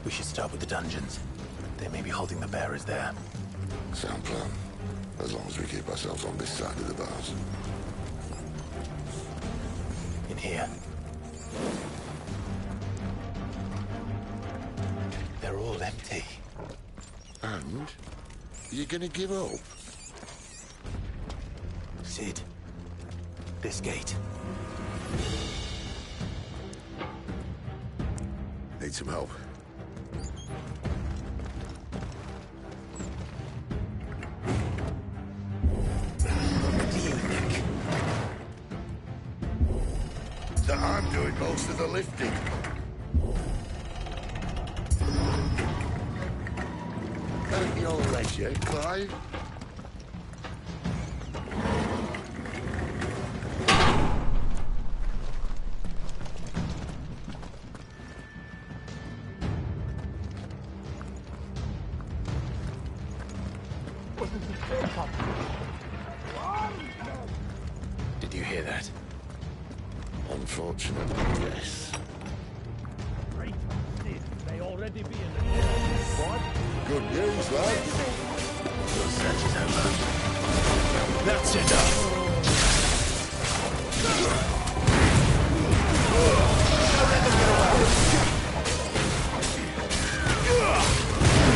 We should start with the dungeons. They may be holding the bearers there. Sound plan. As long as we keep ourselves on this side of the bars. In here. They're all empty. And? You're gonna give up? Sid. This gate. Need some help. What do you think? That I'm doing most of the lifting. Hurt your legs yet, Clive? Did you hear that? Unfortunately, yes. Great. They already be in the what? Good news, lads. Your search is over. That's enough.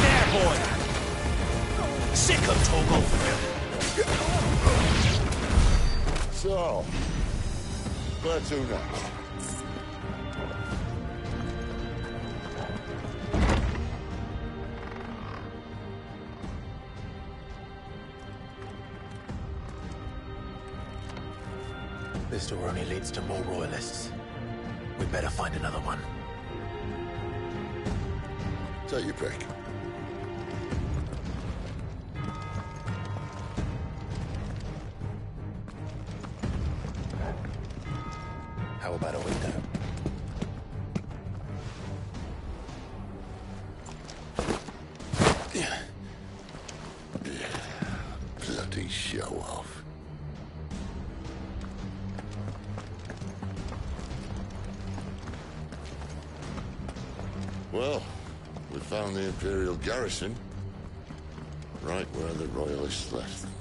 There, boy. Sick of Toggle. So, where to next? This door only leads to more royalists. We'd better find another one. Take your pick. How about a window? Bloody show off. Well, we found the Imperial garrison. Right where the Royalists left them.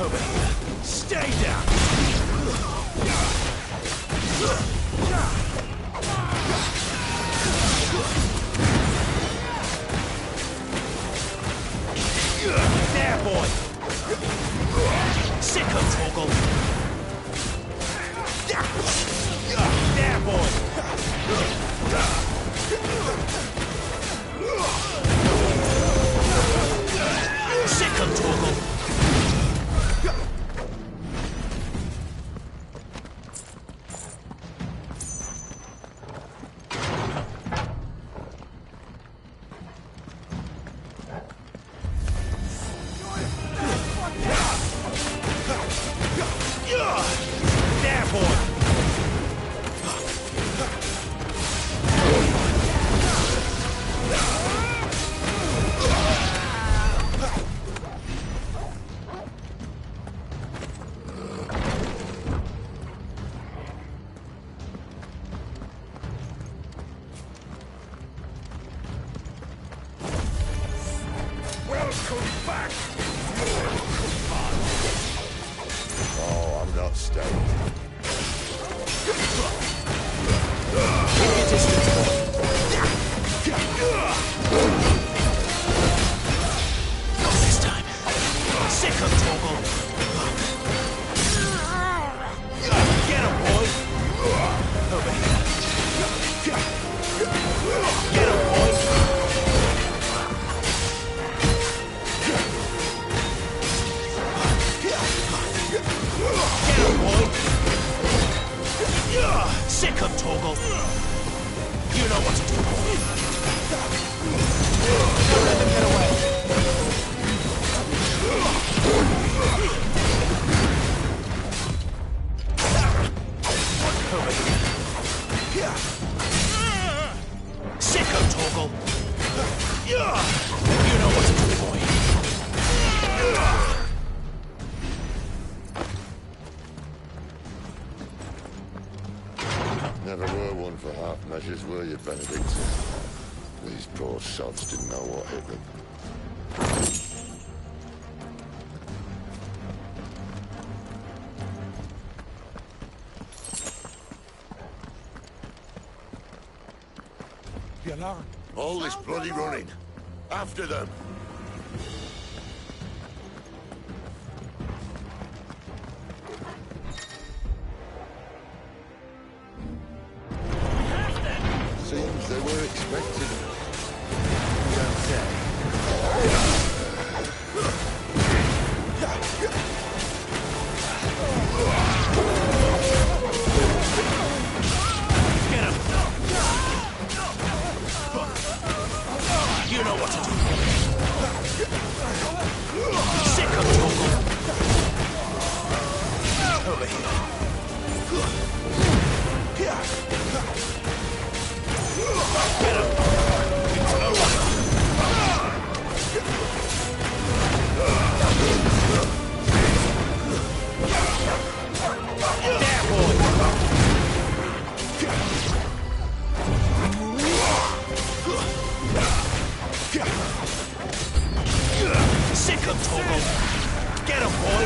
Over here. Stay down! There, boy! Sick of Toggle! There, boy! Sick of Toggle! There, boy! Welcome back! Oh, I'm not staying. Keep your distance, boy. Not this time. Sick of Toggle. Get him, boy. Over here. Get him, boy. Get him, boy. Sick of Toggle. You know what to do, boy. Don't let them get away. Over here. Sick of Toggle. You Benedicta. These poor sods didn't know what hit them. The alarm. All this bloody running. After them. Seems they were expected. You don't say. Get him! You know what to do. Sick of Togo. Over here. Get him! It's over. There, boy! Sick of Togo! Get him, boy!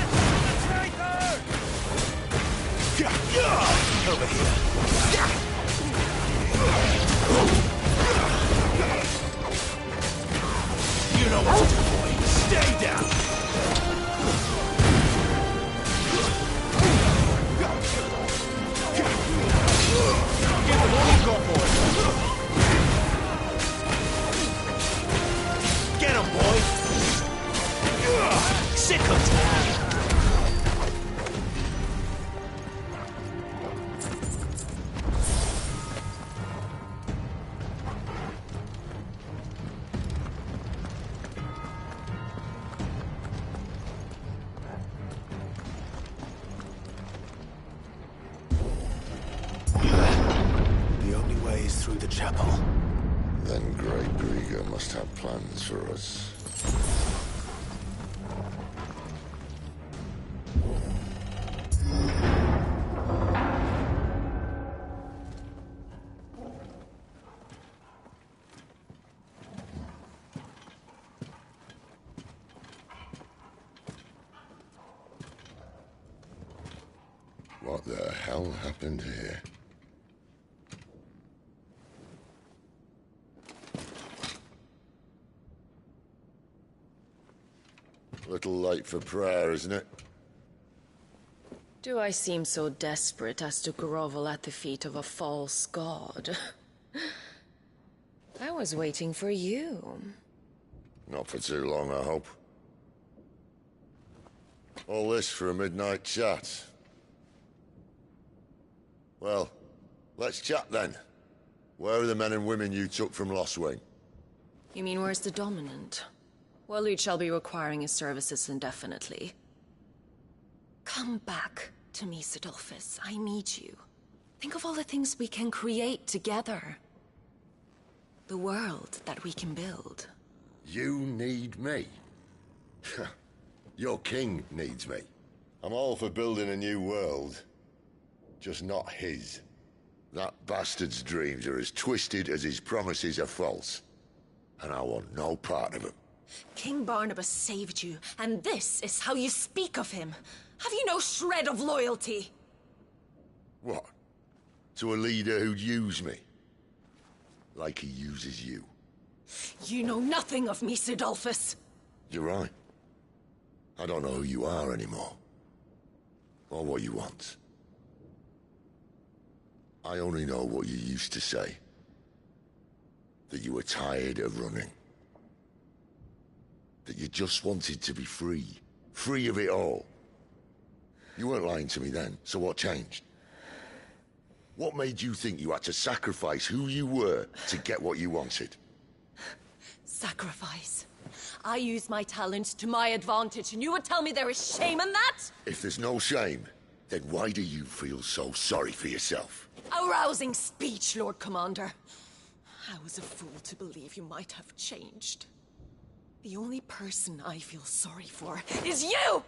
Over here. You know what to do, boy. Stay down! Give him all you got, boy! Get him, boy! Sick of Togo! The only way is through the chapel. Then Great Grieger must have plans for us. What the hell happened here? Little late for prayer, isn't it? Do I seem so desperate as to grovel at the feet of a false god? I was waiting for you. Not for too long, I hope. All this for a midnight chat. Well, let's chat then. Where are the men and women you took from Lost Wing? You mean where's the dominant? Waleed shall be requiring his services indefinitely. Come back to me, Sidolphus. I need you. Think of all the things we can create together. The world that we can build. You need me? Your king needs me. I'm all for building a new world. Just not his. That bastard's dreams are as twisted as his promises are false. And I want no part of them. King Barnabas saved you, and this is how you speak of him. Have you no shred of loyalty? What? To a leader who'd use me? Like he uses you. You know nothing of me, Sidolphus. You're right. I don't know who you are anymore. Or what you want. I only know what you used to say. That you were tired of running. That you just wanted to be free. Free of it all. You weren't lying to me then, so what changed? What made you think you had to sacrifice who you were to get what you wanted? Sacrifice. I use my talents to my advantage, and you would tell me there is shame in that? If there's no shame, then why do you feel so sorry for yourself? A rousing speech, Lord Commander. I was a fool to believe you might have changed. The only person I feel sorry for is you!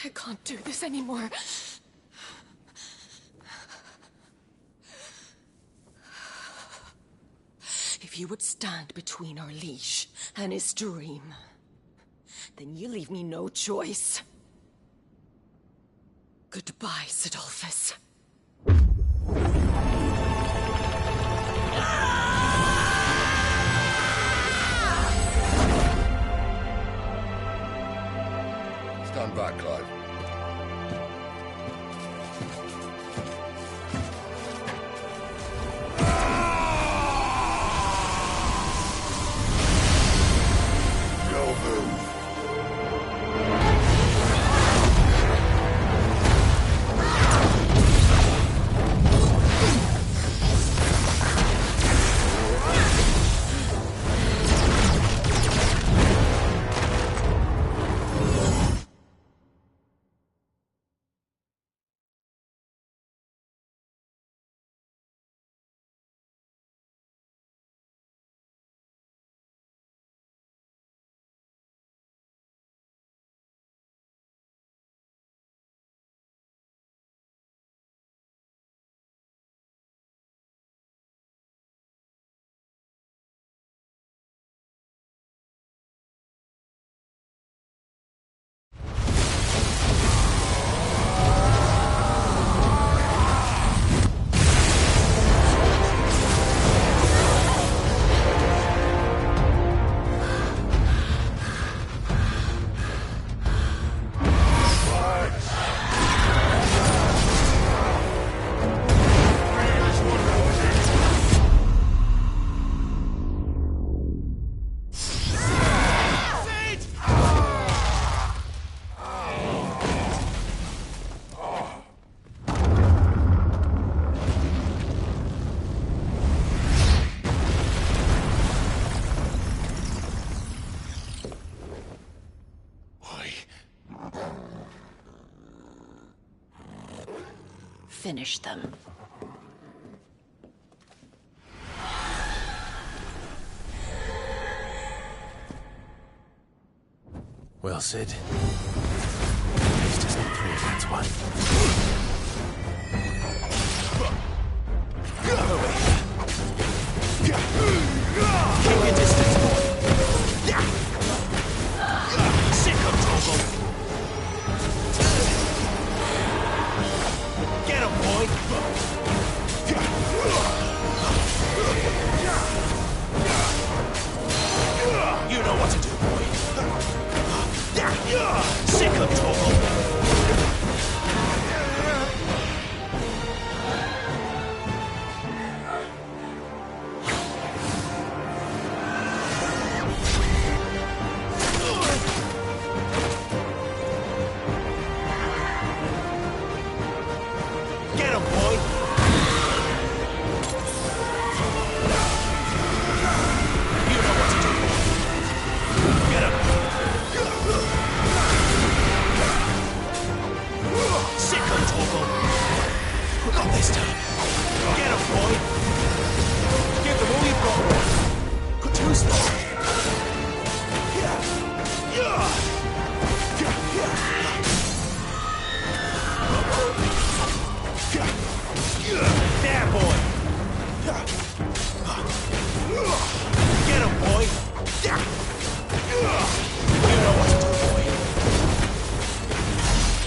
I can't do this anymore. If you would stand between our leash and his dream, then you leave me no choice. Goodbye, Sidolphus. Stand back, Clive. No move. Finish them. Well, Sid. At least it's not 3 against 1. Keep your distance, boy. Sick of trouble. Get him, boy. You know what to do, boy. Sick of trouble. Get him, boy. You know what to do, boy. Get him. Sick of trouble. Not this time. Get him, boy. Give them all you've got, boy. Too slow. There, boy. Get him, boy. You know what to do, boy.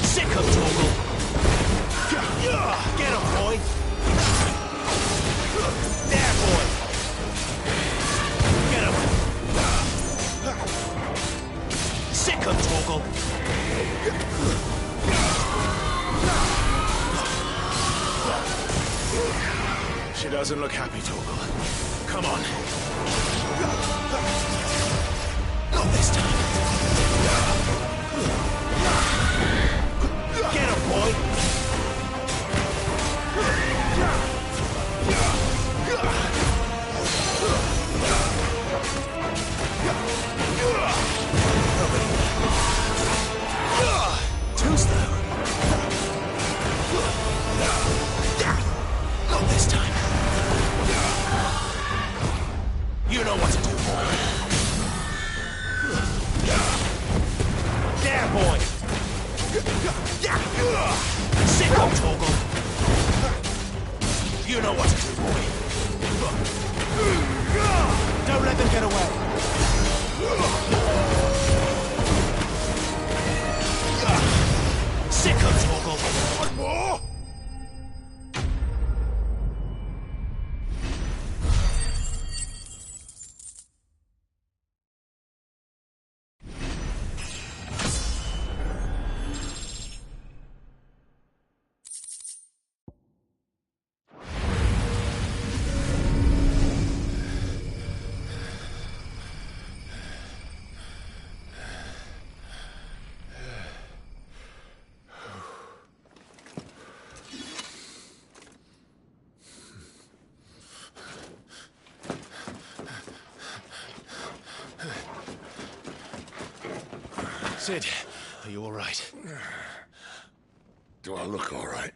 Sick of trouble. Get him, boy. There, boy. Get him. Sick of trouble. She doesn't look happy, Torgal. Come on. Not this time. Get him, boy. Too slow. Not this time. You know what to do, boy. There, boy. You know what to do, boy. Don't let them get away. Sicko, Torgal. One more? Sid, are you all right? Do I look all right?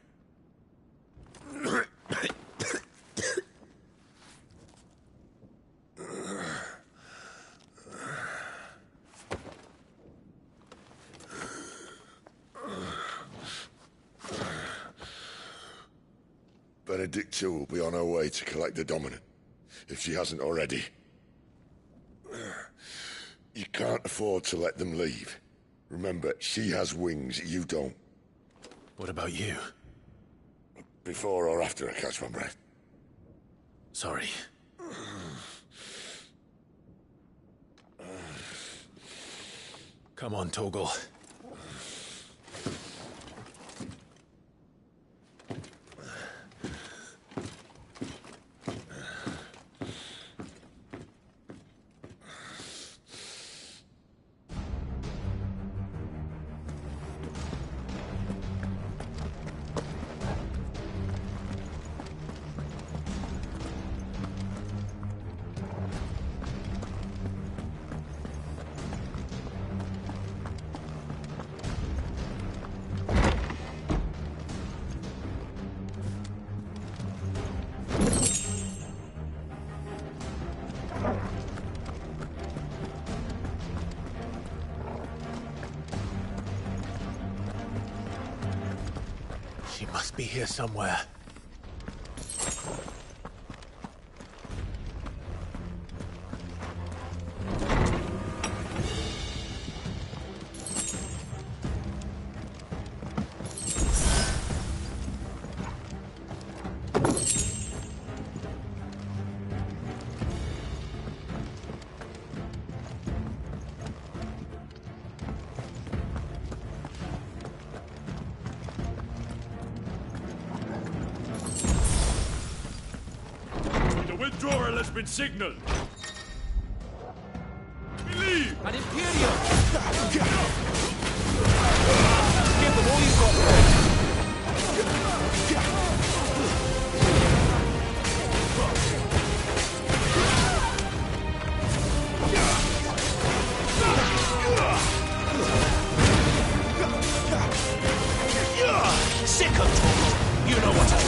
Benedict II will be on her way to collect the Dominant, if she hasn't already. You can't afford to let them leave. Remember, she has wings, you don't. What about you? Before or after I catch my breath? Sorry. Come on, Torgal. She must be here somewhere. Withdrawal has been signaled. Believe! An Imperium! Give them all you've got. Sicko, Torgal. You know what to do.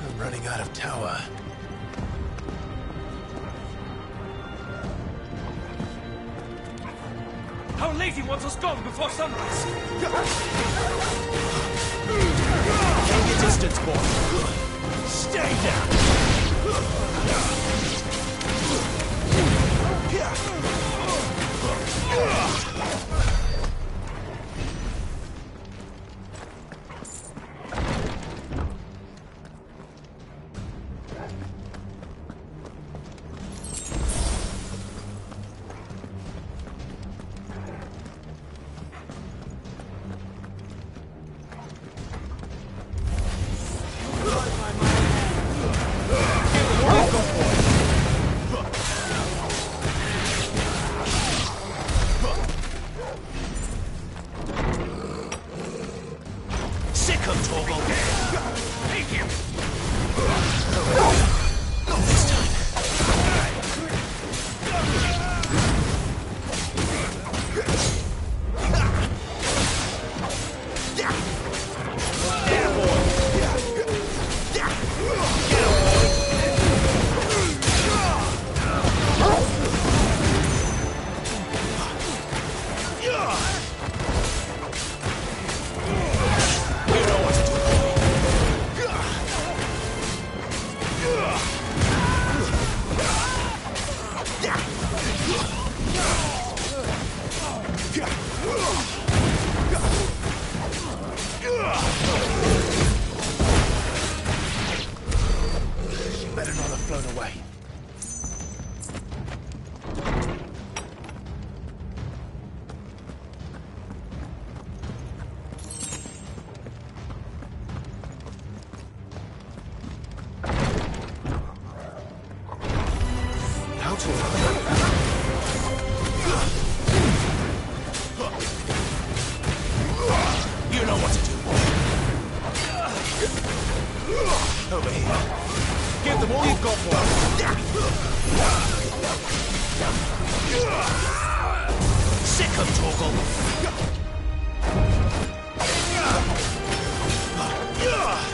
I'm running out of tower. Our lady wants us gone before sunrise. Take your distance, boy. Stay down. Over here. Give them all you've got, boy. Sick 'em, Torgal.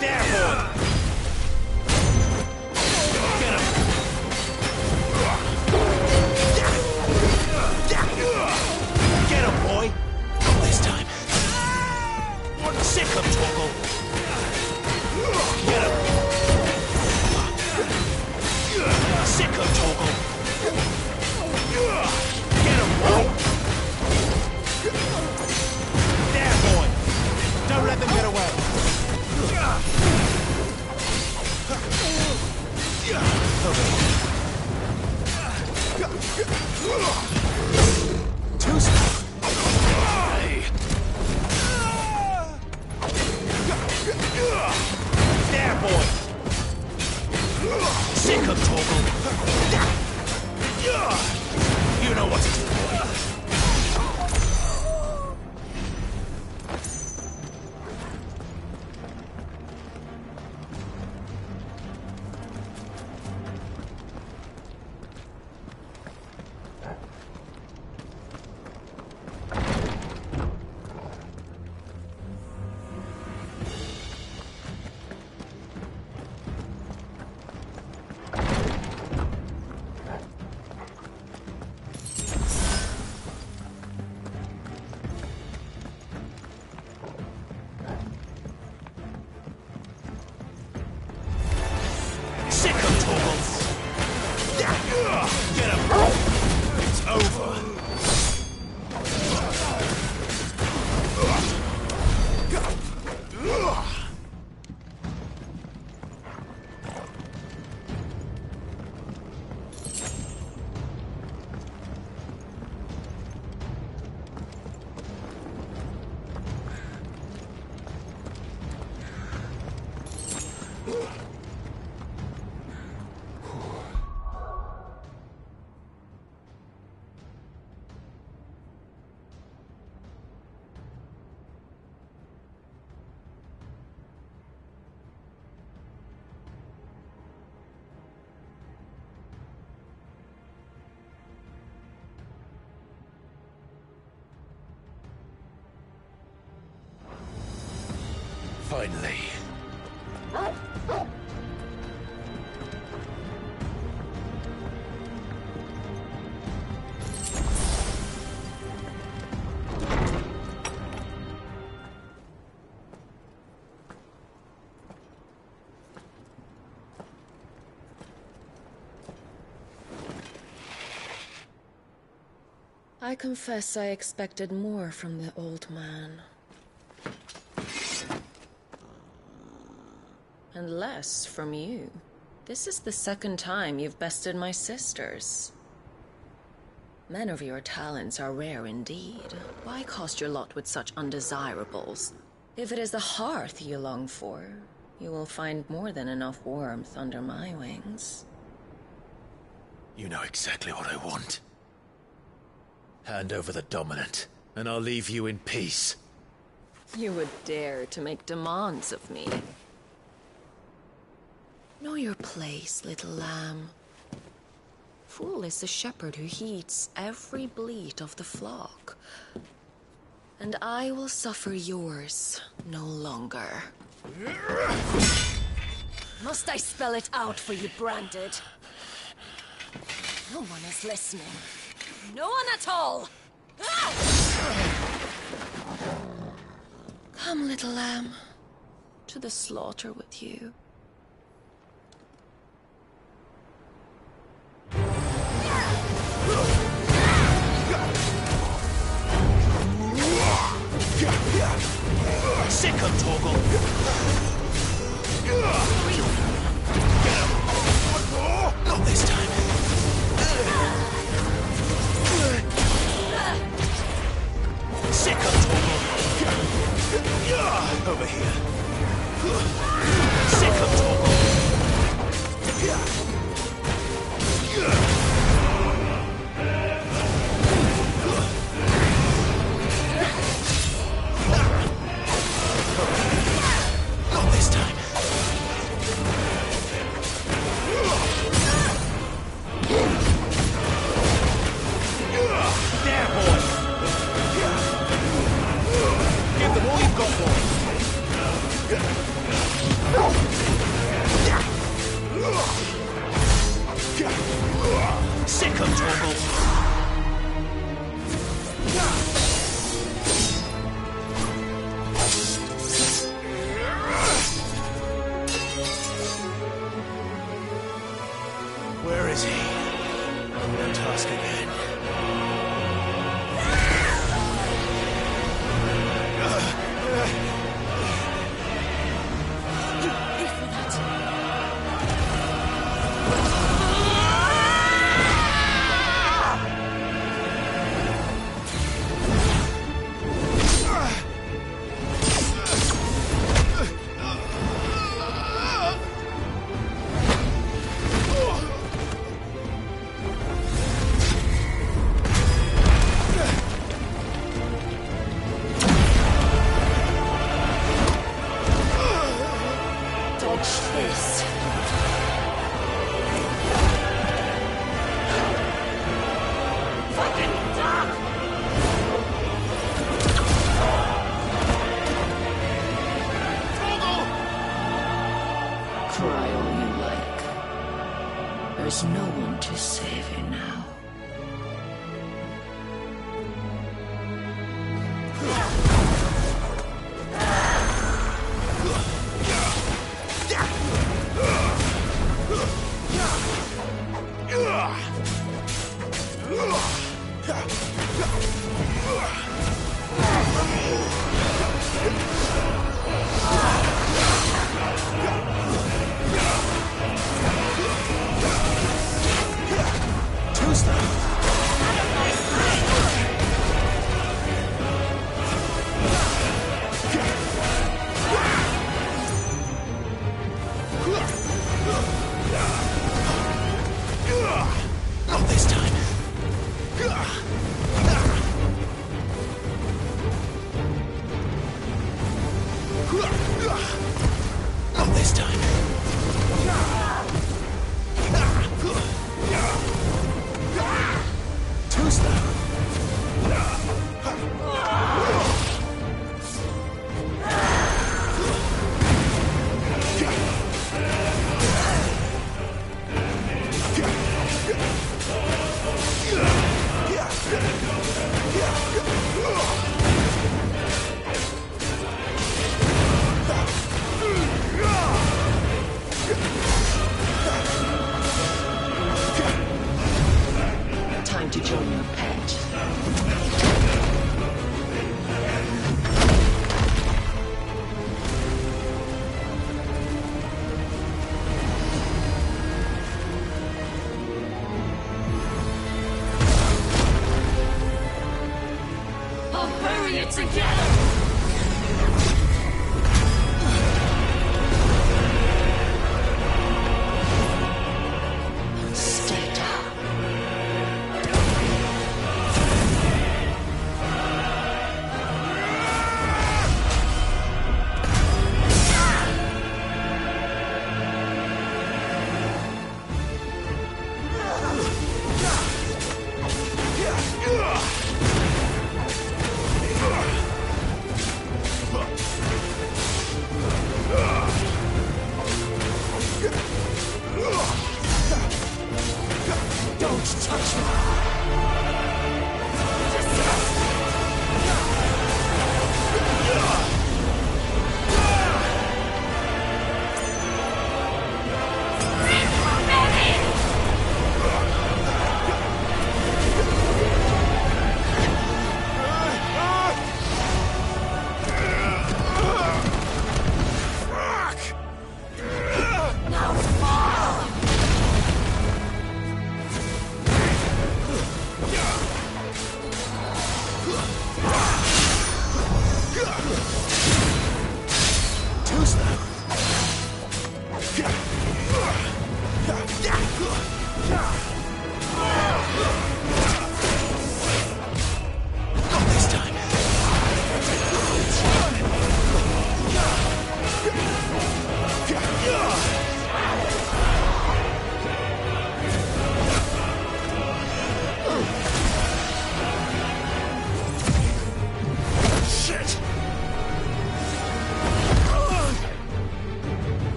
There, boy. Get him. Get him, boy. Not this time. Sick 'em, Torgal. Get him. Sick 'em, Torgal. Get him, boy. There, boy. Don't let them get away. Too slow. Hey. There, boy. Sick 'em, Torgal. You know what to do, boy. Sick 'em, Torgal. Get him. It's over. Finally. I confess I expected more from the old man. And less from you. This is the second time you've bested my sisters. Men of your talents are rare indeed. Why cast your lot with such undesirables? If it is the hearth you long for, you will find more than enough warmth under my wings. You know exactly what I want. Hand over the dominant, and I'll leave you in peace. You would dare to make demands of me. Know your place, little lamb. Fool is the shepherd who heeds every bleat of the flock. And I will suffer yours no longer. Must I spell it out for you, Branded? No one is listening. No one at all! Ah! Come, little lamb, to the slaughter with you. Sick 'em, Torgal. Get him. Not this time. Sick 'em, Torgal. Over here. Sick 'em. is he? No task again. You pay for that. Dodge this. Fucking dog! Cry all you like. There's no one to save you now. Too slow. Not this time. Not this time. Too slow. Time to join your pet. I'll bury it together! Stay down.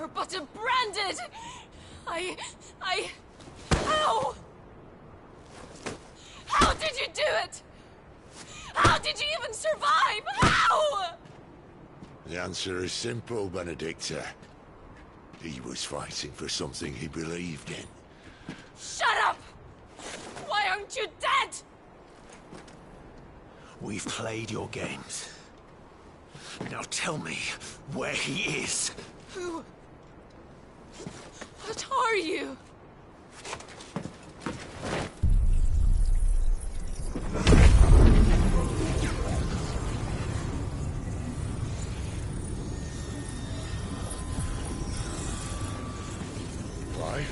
were but branded! How? How did you do it? How did you even survive? How? The answer is simple, Benedicta. He was fighting for something he believed in. Shut up! Why aren't you dead? We've played your games. Now tell me where he is. Who? What are you? Clive?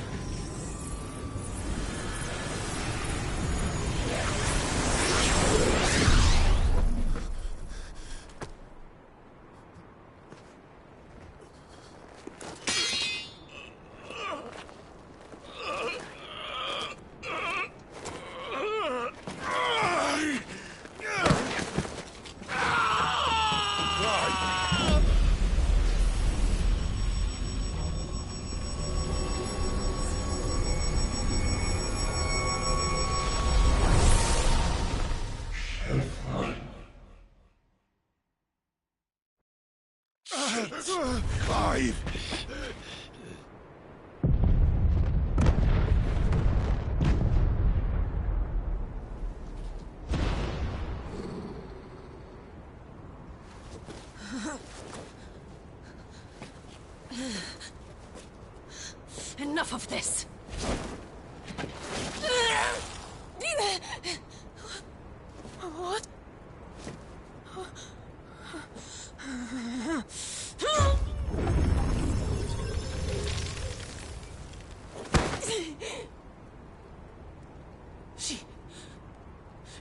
Clive! Enough of this! What?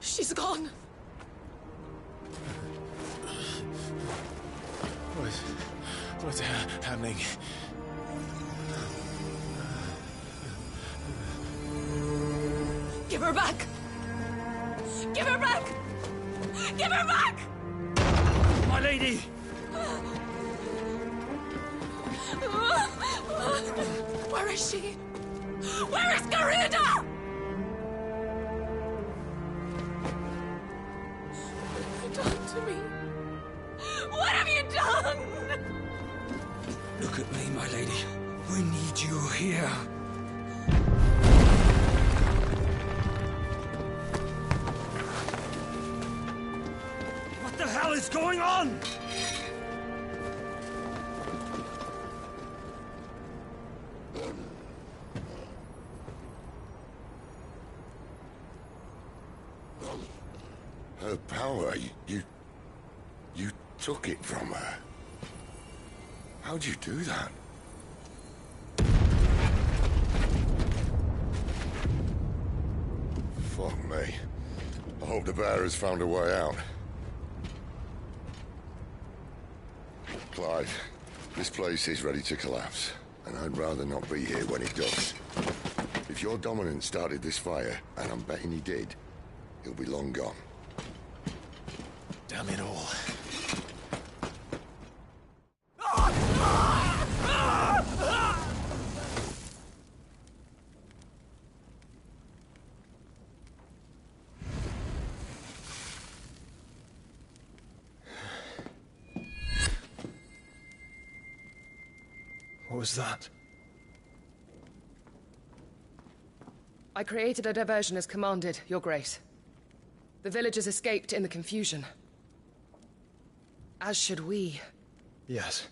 She's gone. What's happening? Give her back! Give her back! Give her back! My lady! Where is she? Where is Garuda? What have you done to me? What have you done? Look at me, my lady. We need you here. What the hell is going on? Her power, you took it from her. How'd you do that? Fuck me. I hope the bear has found a way out. Clive, this place is ready to collapse, and I'd rather not be here when it does. If your dominant started this fire, and I'm betting he did, he'll be long gone. Damn it all. What was that? I created a diversion as commanded, Your Grace. The villagers escaped in the confusion. As should we. Yes.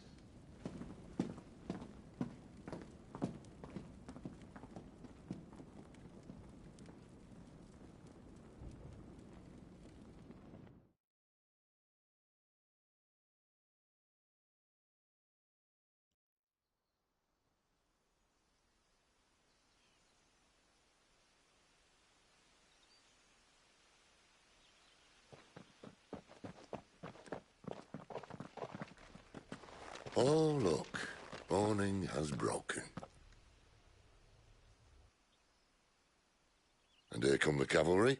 Oh, look. Morning has broken. And here come the cavalry,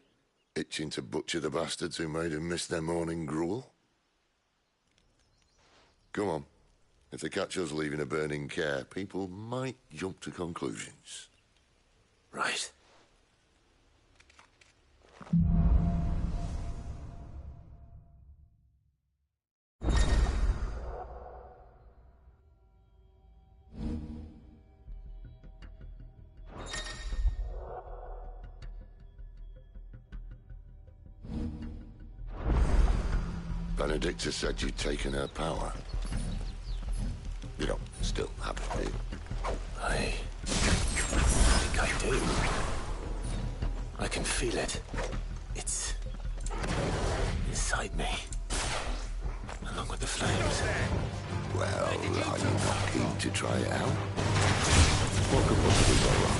itching to butcher the bastards who made him miss their morning gruel. Come on. If they catch us leaving a burning care, people might jump to conclusions. Right. Benedicta said you'd taken her power. You don't still have it, do you? I think I do. I can feel it. It's inside me, along with the flames. Well, are you not keen to try it out? What could possibly go wrong?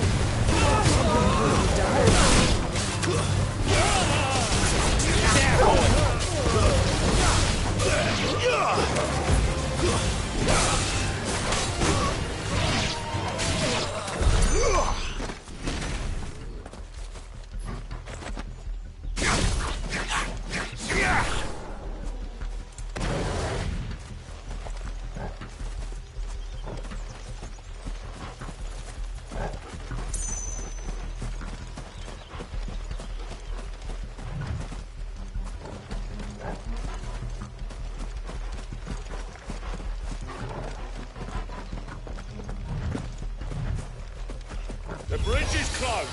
The bridge is closed!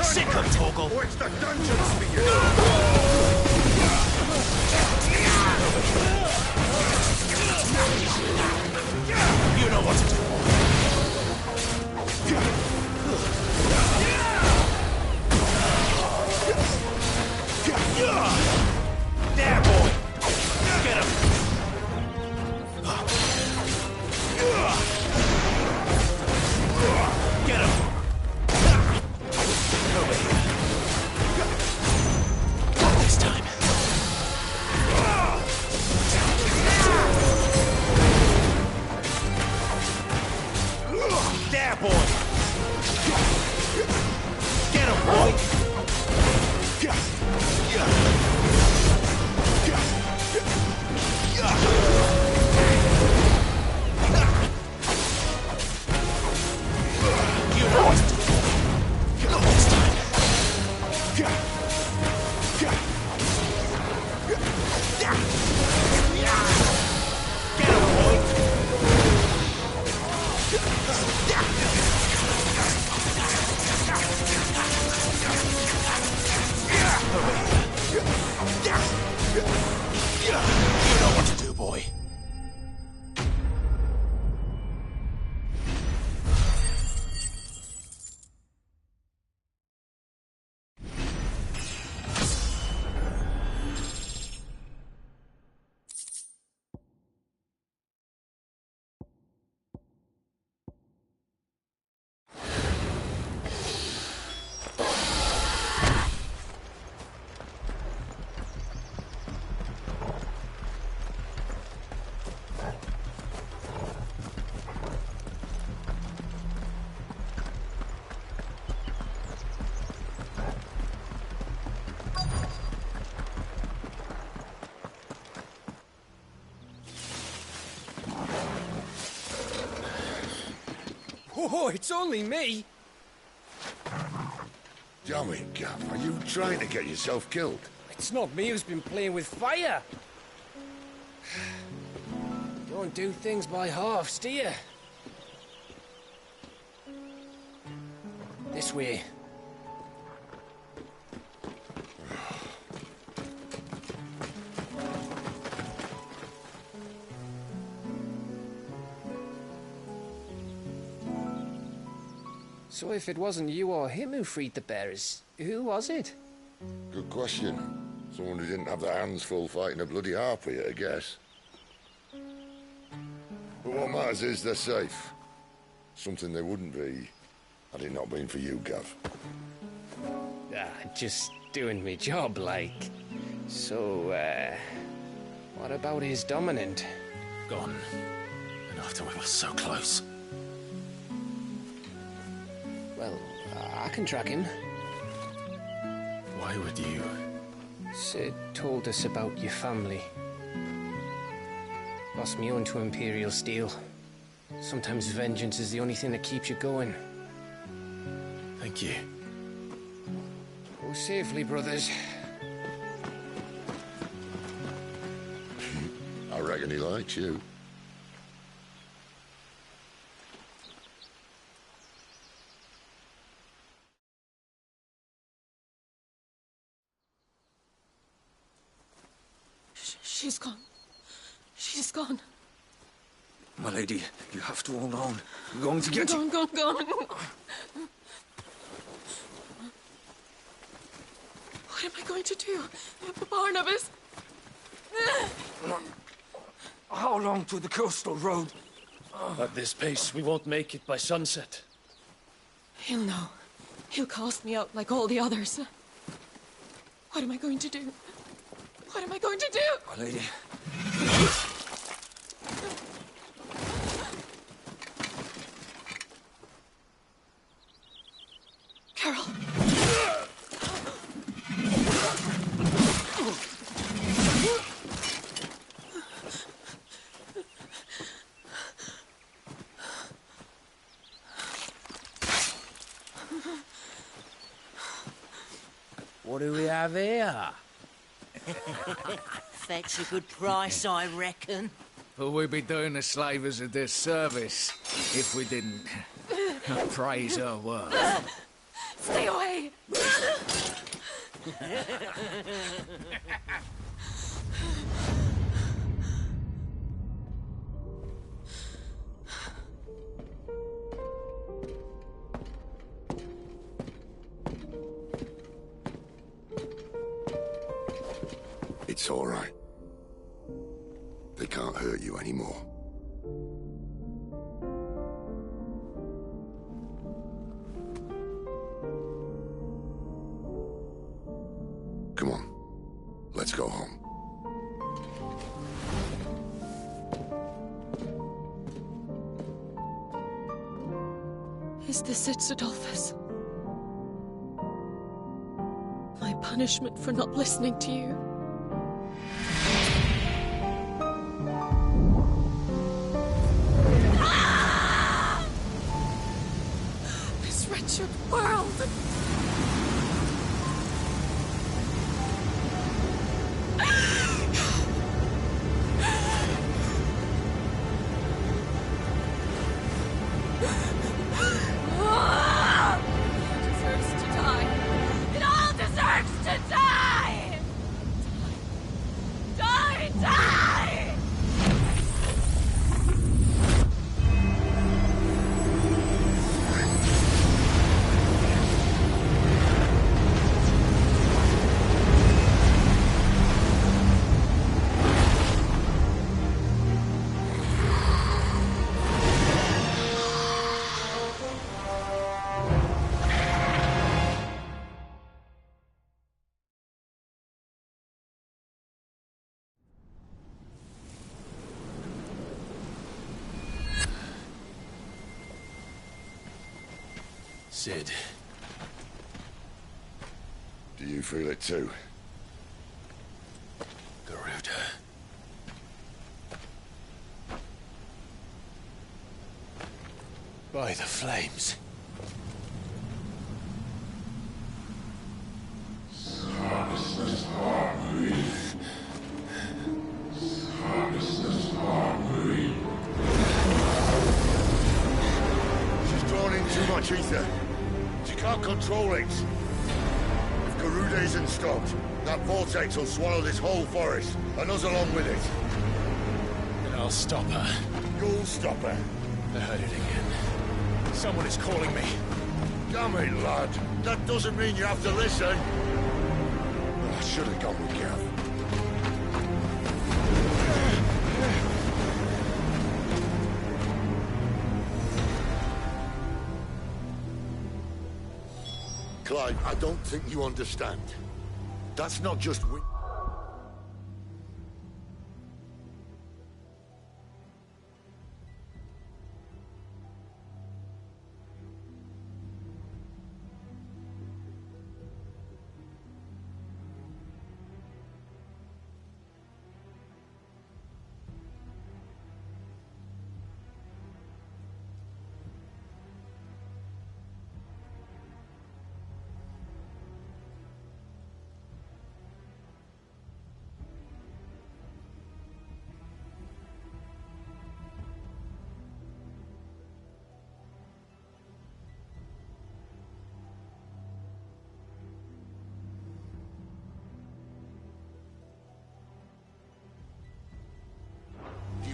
Sick of Torgal! What's the dungeons for you? You know what to do. There, boy! Get him! Get him! Over here. Not this time. There, boy! Get him, boy! You know what to do. Not this time. Get him, boy! You know what to do, boy. Oh, it's only me! Damn it, Gav. Are you trying to get yourself killed? It's not me who's been playing with fire! Don't do things by halves, do you? This way. So if it wasn't you or him who freed the bearers, who was it? Good question. Someone who didn't have their hands full fighting a bloody harpy, I guess. But what matters is they're safe. Something they wouldn't be had it not been for you, Gav. Just doing me job, like. So, what about his dominant? Gone. And after we were so close. Well, I can track him. Why would you? Sid told us about your family. Lost me own to Imperial steel. Sometimes vengeance is the only thing that keeps you going. Thank you. Go safely, brothers. I reckon he likes you. She's gone. She's gone. My lady, you have to hold on. We're going to get Gone, gone, gone. What am I going to do? Barnabas? How long to the coastal road? At this pace, we won't make it by sunset. He'll know. He'll cast me out like all the others. What am I going to do? What am I going to do? My lady. Carol. What do we have here? Fetch a good price, I reckon. But we'd be doing the slavers a disservice if we didn't praise her work. Stay away! It's all right. They can't hurt you anymore. Come on. Let's go home. Is this it, Adolphus? My punishment for not listening to you? This wretched world! Sid. Do you feel it too? Garuda. By the flames. She's drawn in too much ether. She can't control it. If Garuda isn't stopped, that vortex will swallow this whole forest, and us along with it. Then I'll stop her. You'll stop her. I heard it again. Someone is calling me. Damn it, lad. That doesn't mean you have to listen. I should have gone with Gav. Clive, I don't think you understand. That's not just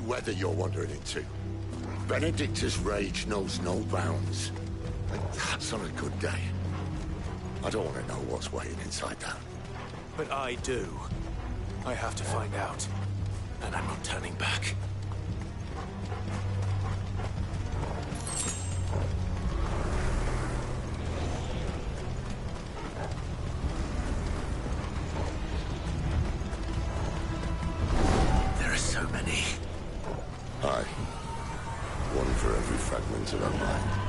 weather you're wandering into. Benedicta's rage knows no bounds. And that's on a good day. I don't want to know what's waiting inside that. But I do. I have to find out. And I'm not turning back. There are so many. Aye. One for every fragment of our mind.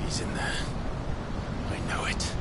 He's in there. I know it.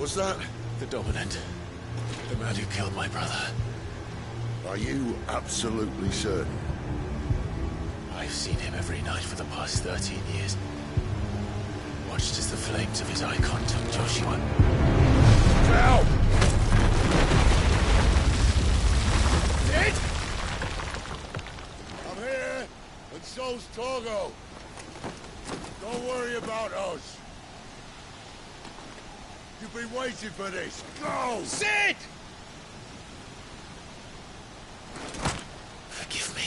What's that? The Dominant. The man who killed my brother. Are you absolutely certain? I've seen him every night for the past 13 years. Watched as the flames of his icon took Joshua. Now! Dead? I'm here, and so's Torgo. Don't worry about us. You've been waiting for this. Go! Sid! Forgive me.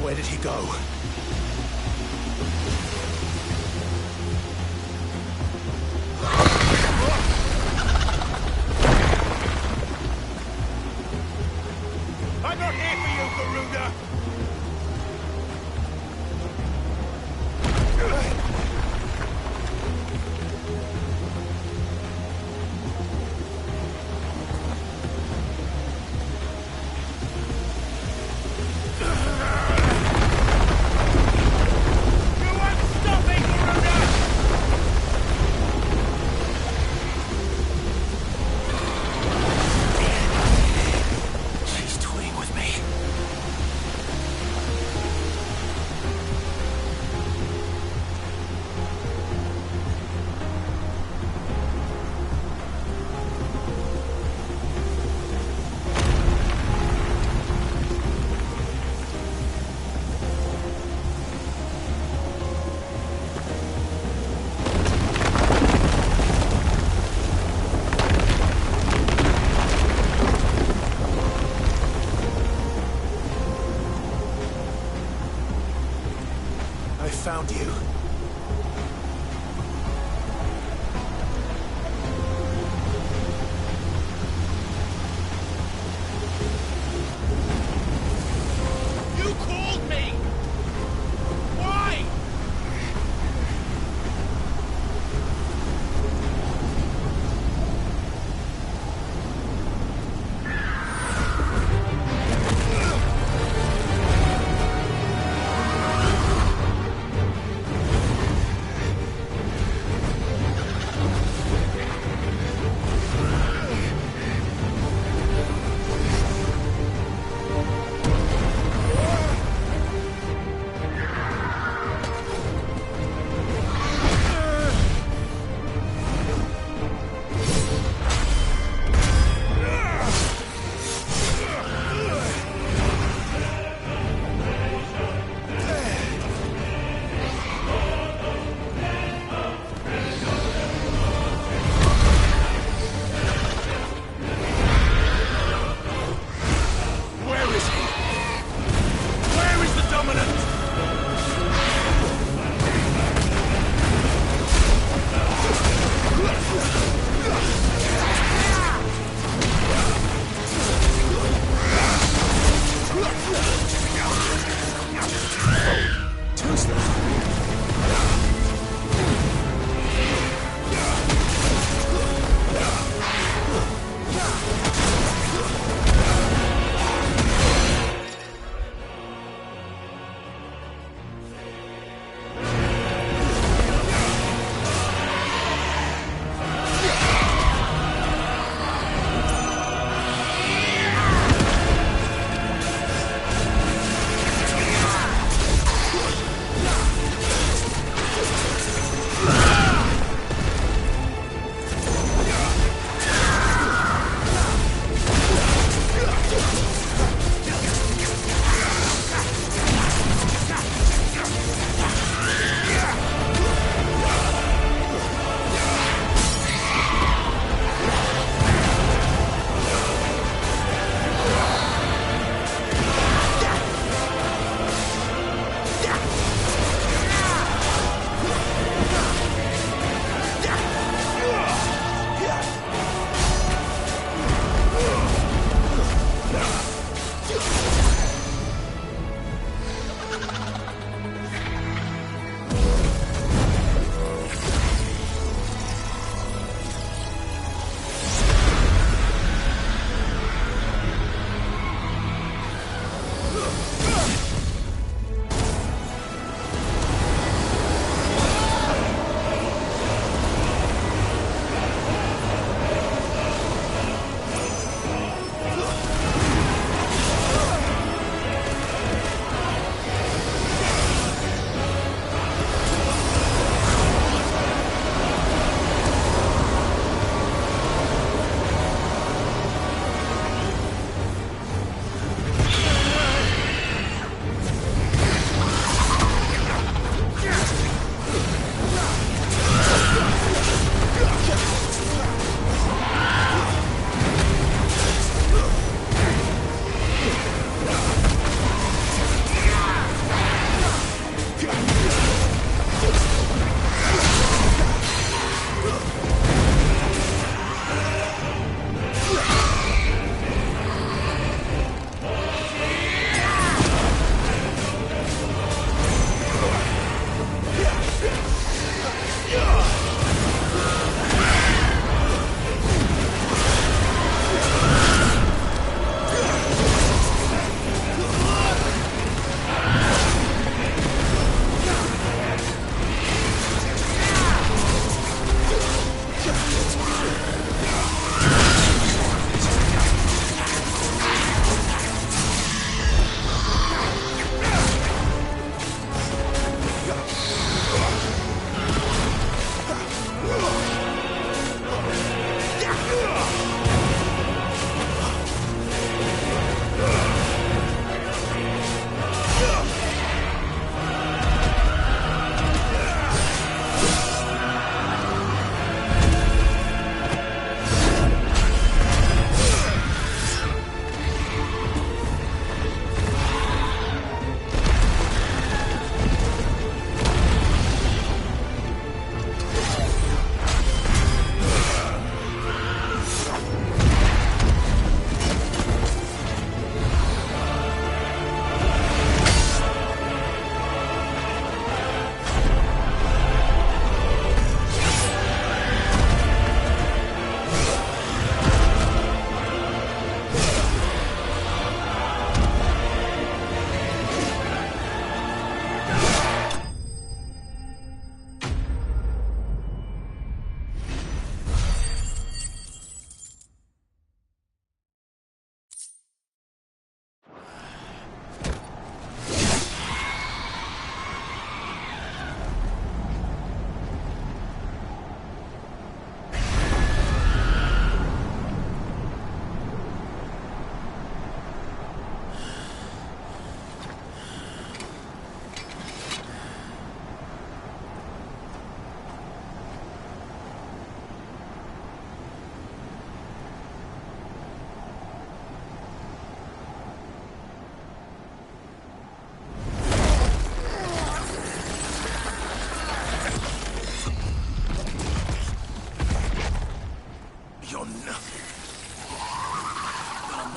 Where did he go? I'm not here for you, Garuda! You won't stop me, Garuda! She's toying with me. I found you. You called me! Why?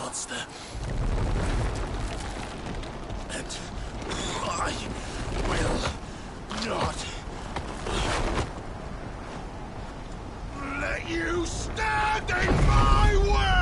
monster. And I will not let you stand in my way!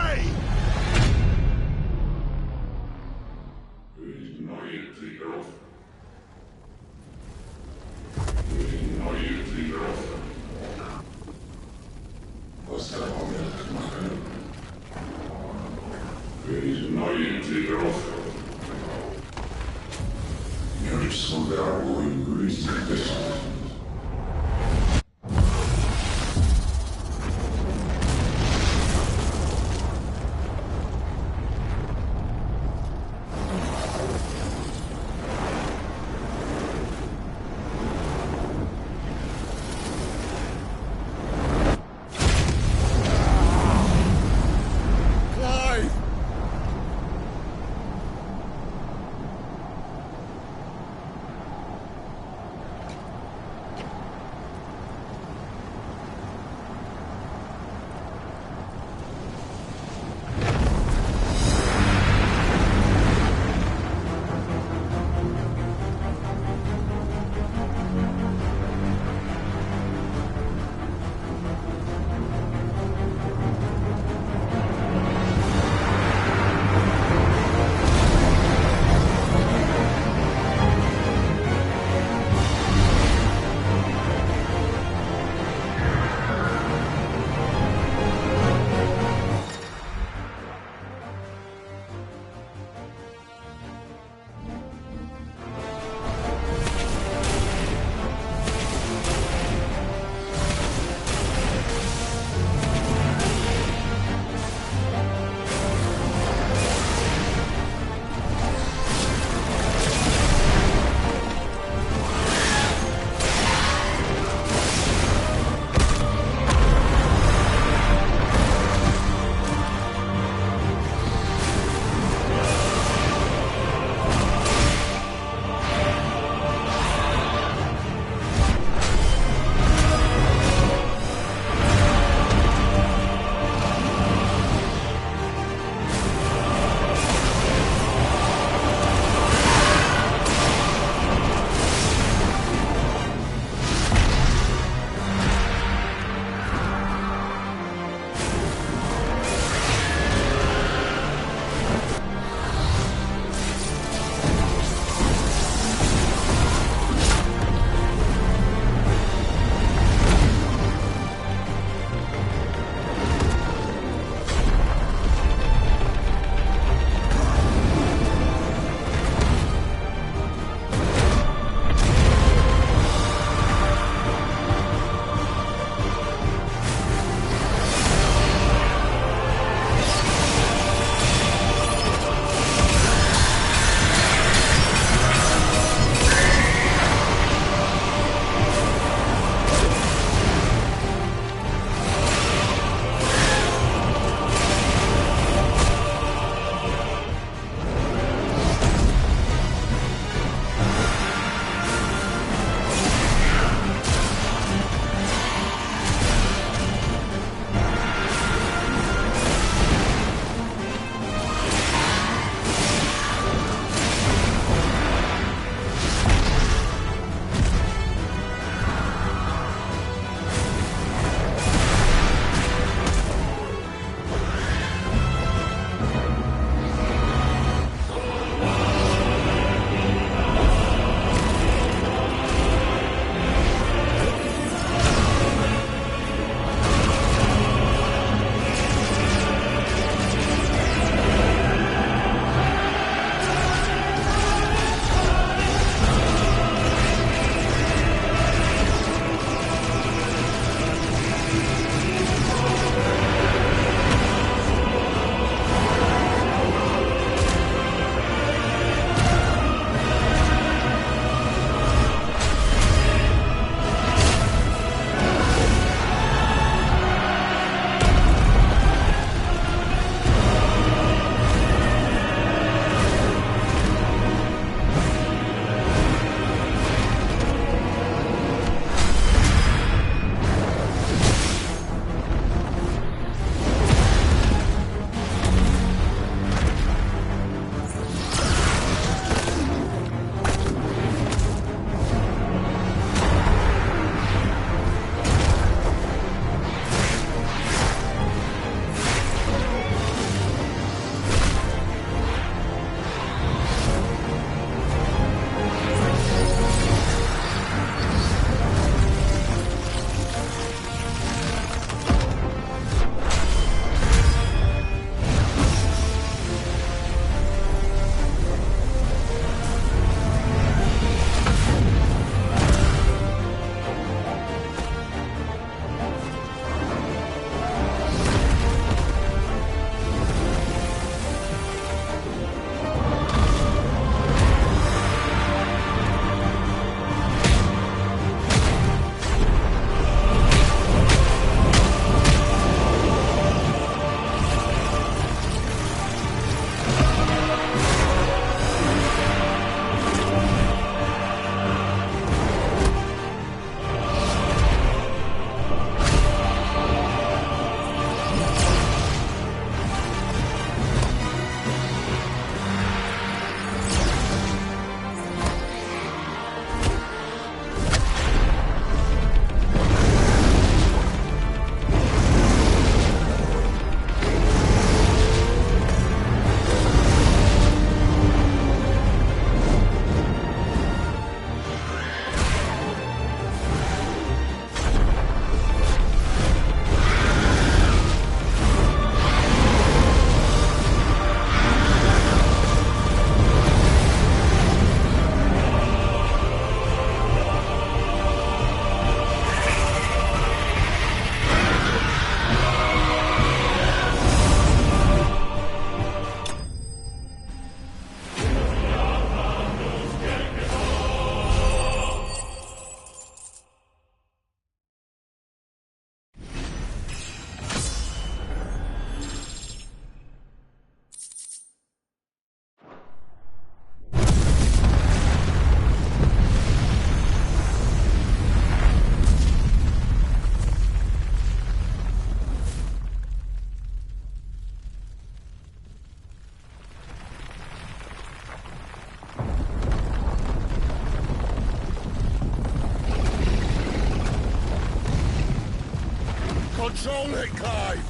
Control it, Clive!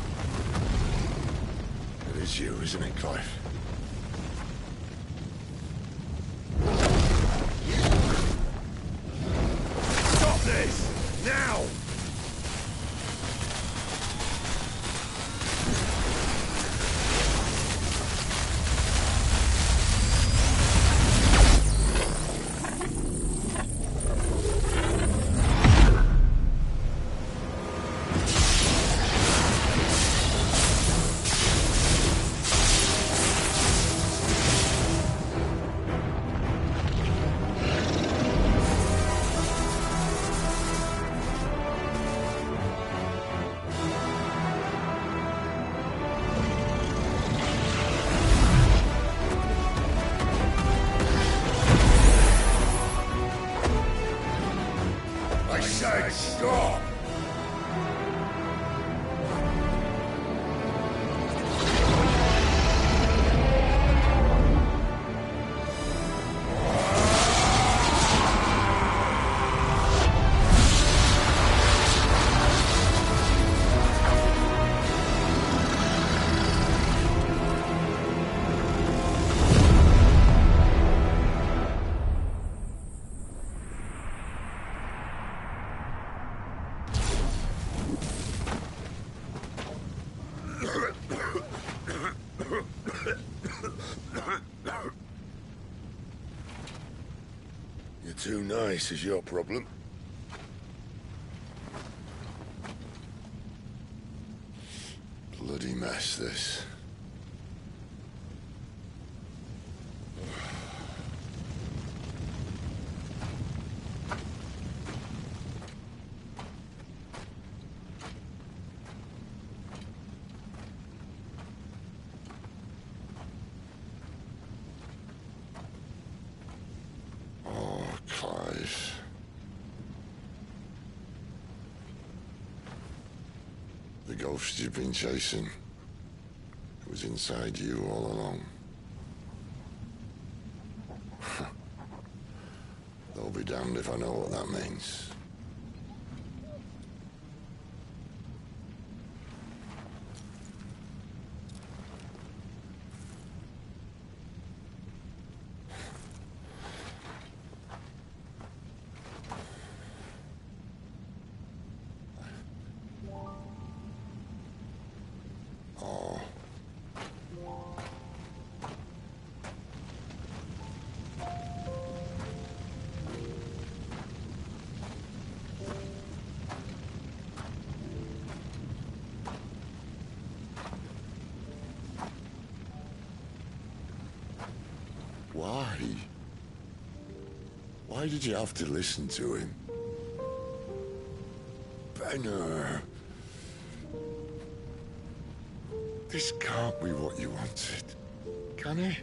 It is you, isn't it, Clive? Stop this! Now! I said stop! You're too nice is your problem. Bloody mess, this. Clive. The ghost you've been chasing was inside you all along. I'll be damned if I know what that means. Why? Why did you have to listen to him? Benner. This can't be what you wanted, can it?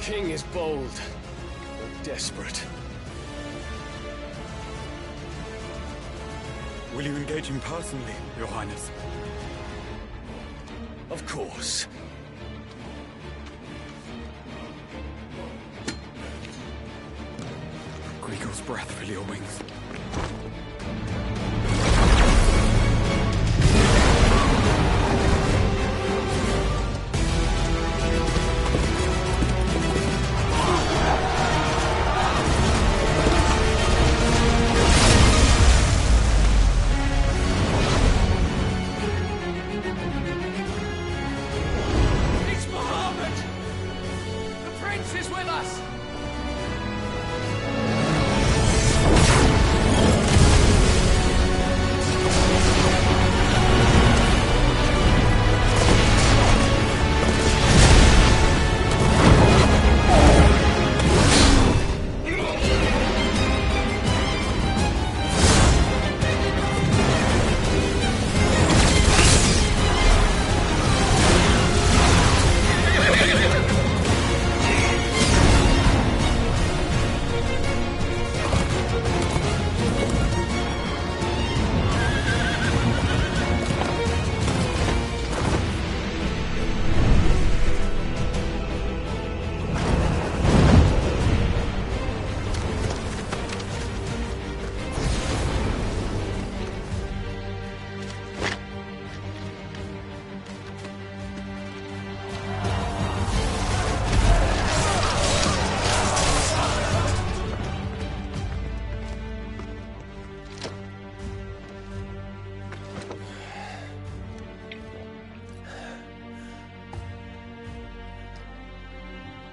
King is bold, but desperate. Will you engage him personally, Your Highness? Of course. Griegel's breath fill your wings.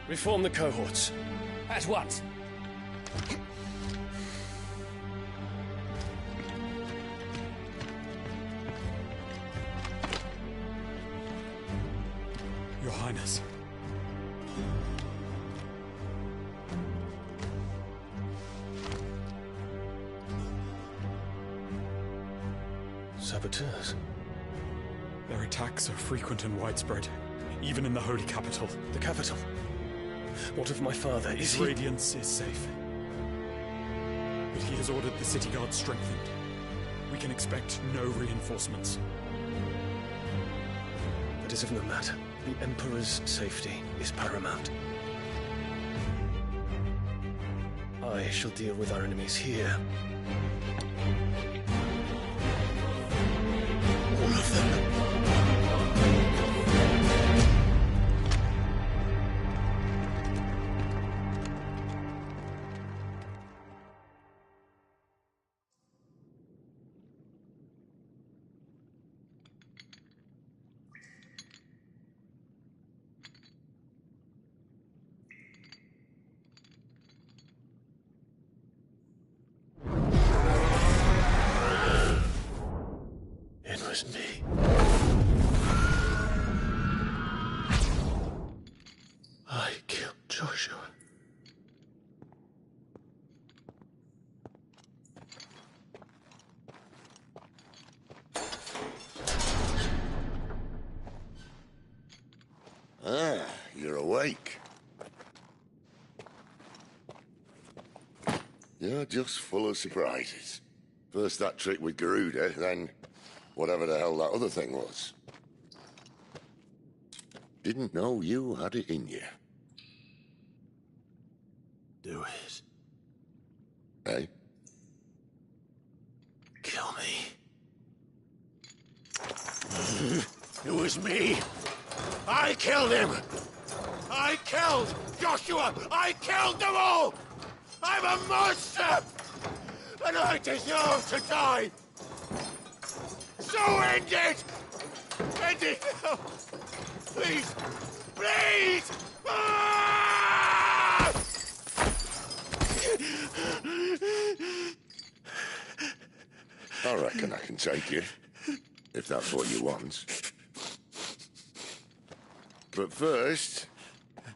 Reform the cohorts. At once. Your Highness. Saboteurs. Their attacks are frequent and widespread, even in the Holy Capital. The capital? What of my father? Is His he... radiance is safe. But he has ordered the city guard strengthened. We can expect no reinforcements. That is of no matter. The Emperor's safety is paramount. I shall deal with our enemies here. All of them. It was me. I killed Joshua. Ah, you're awake. You're just full of surprises. First that trick with Garuda, then whatever the hell that other thing was. Didn't know you had it in you. Do it. Hey? Kill me. It was me. I killed him. I killed Joshua. I killed them all. I'm a monster. And I deserve to die. So end it. End it now. Please. Please. Ah! I reckon I can take you, if that's what you want. But first,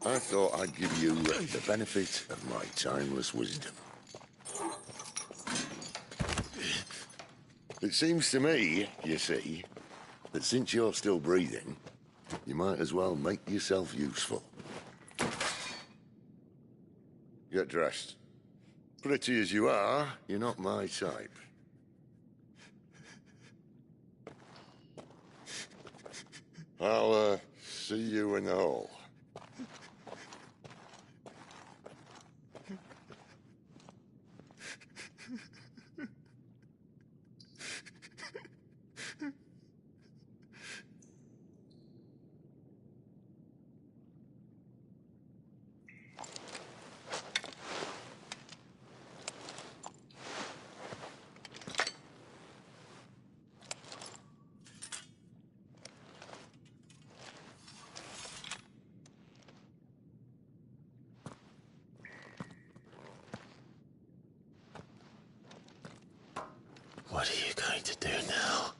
I thought I'd give you the benefit of my timeless wisdom. It seems to me, you see, that since you're still breathing, you might as well make yourself useful. Get dressed. Pretty as you are, you're not my type. I'll, see you in the hall. What are you going to do now?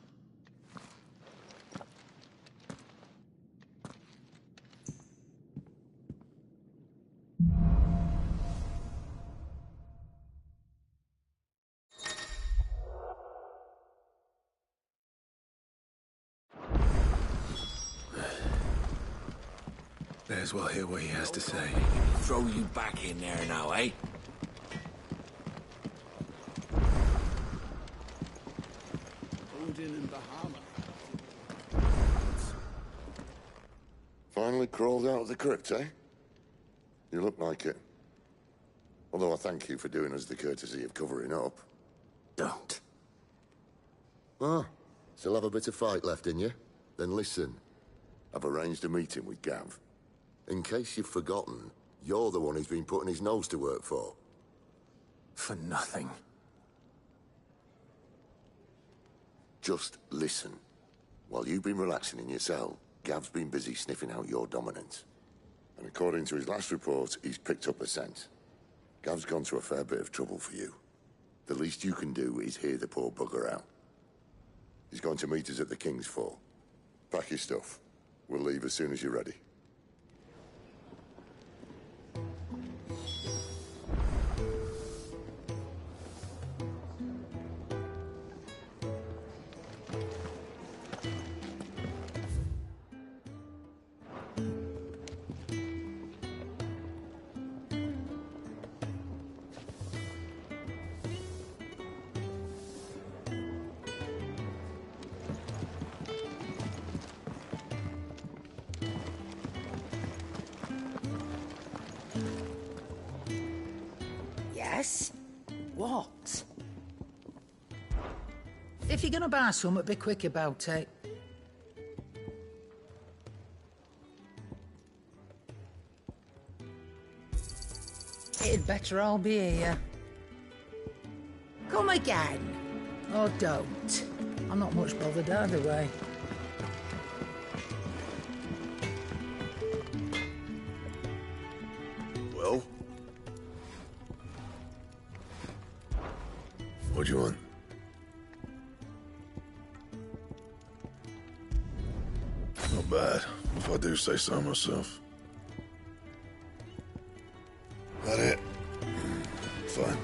May as well hear what he has to say. Throw you back in there now, eh? Finally crawled out of the crypt, eh? You look like it. Although I thank you for doing us the courtesy of covering up. Don't. Ah, still have a bit of fight left in you? Then listen. I've arranged a meeting with Gav. In case you've forgotten, you're the one he's been putting his nose to work for. For nothing. Just listen. While you've been relaxing in your cell, Gav's been busy sniffing out your dominance. And according to his last report, he's picked up a scent. Gav's gone to a fair bit of trouble for you. The least you can do is hear the poor bugger out. He's going to meet us at the King's Fall. Pack your stuff. We'll leave as soon as you're ready. Yes? What? If you're gonna buy something, be quick about it. It'd better all be here. Come again. Or don't. I'm not much bothered either way. Well? What do you want? Not bad, if I do say so myself. That it? Fine.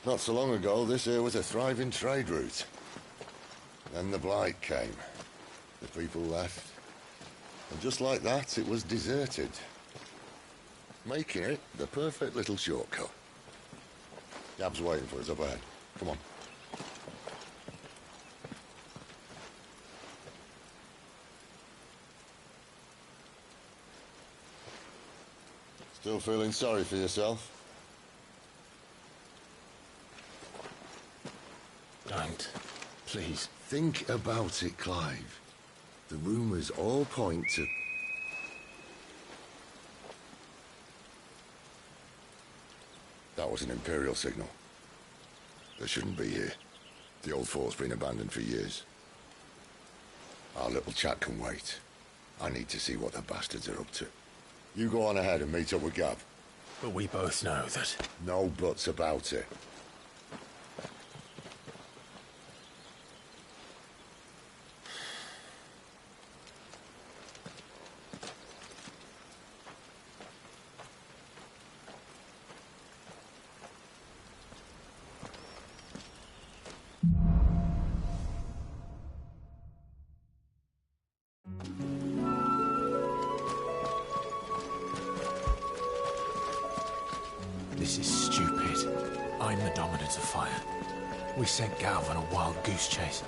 Not so long ago, this here was a thriving trade route. Then the Blight came. The people left. And just like that, it was deserted. Making it the perfect little shortcut. Gab's waiting for us up ahead. Come on. Still feeling sorry for yourself? Don't. Please. Think about it, Clive. The rumours all point to... That was an Imperial signal. They shouldn't be here. The old fort's been abandoned for years. Our little chat can wait. I need to see what the bastards are up to. You go on ahead and meet up with Gab. But we both know that... No buts about it. This is stupid. I'm the dominant of fire. We sent Gav on a wild goose chase.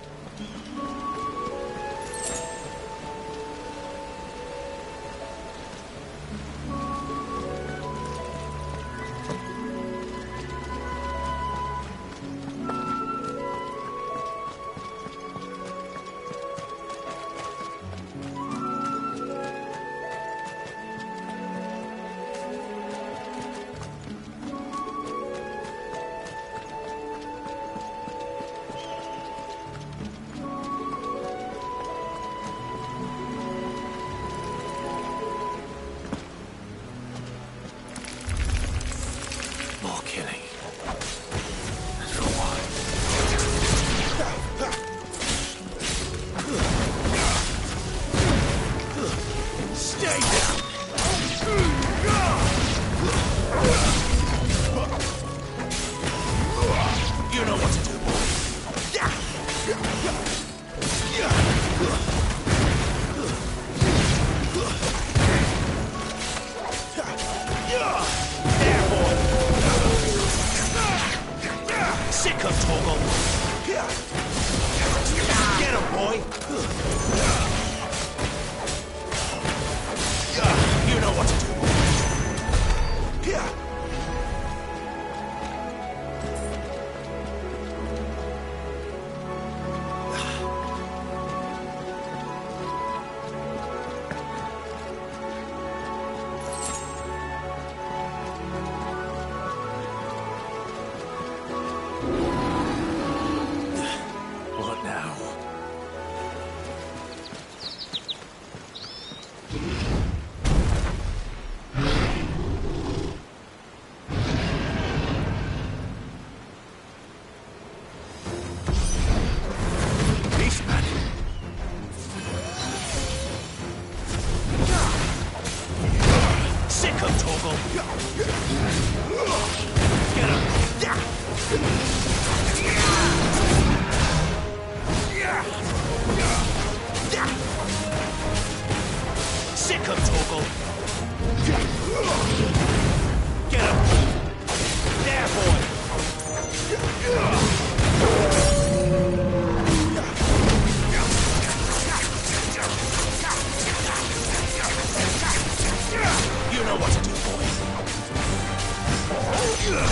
Sick of Toggle. Get him, boy. You know what to do. What now? Beastman. Sick of Toggle. Get him. Sick of Toggle. Get him. There, boy. You know what to do, boy.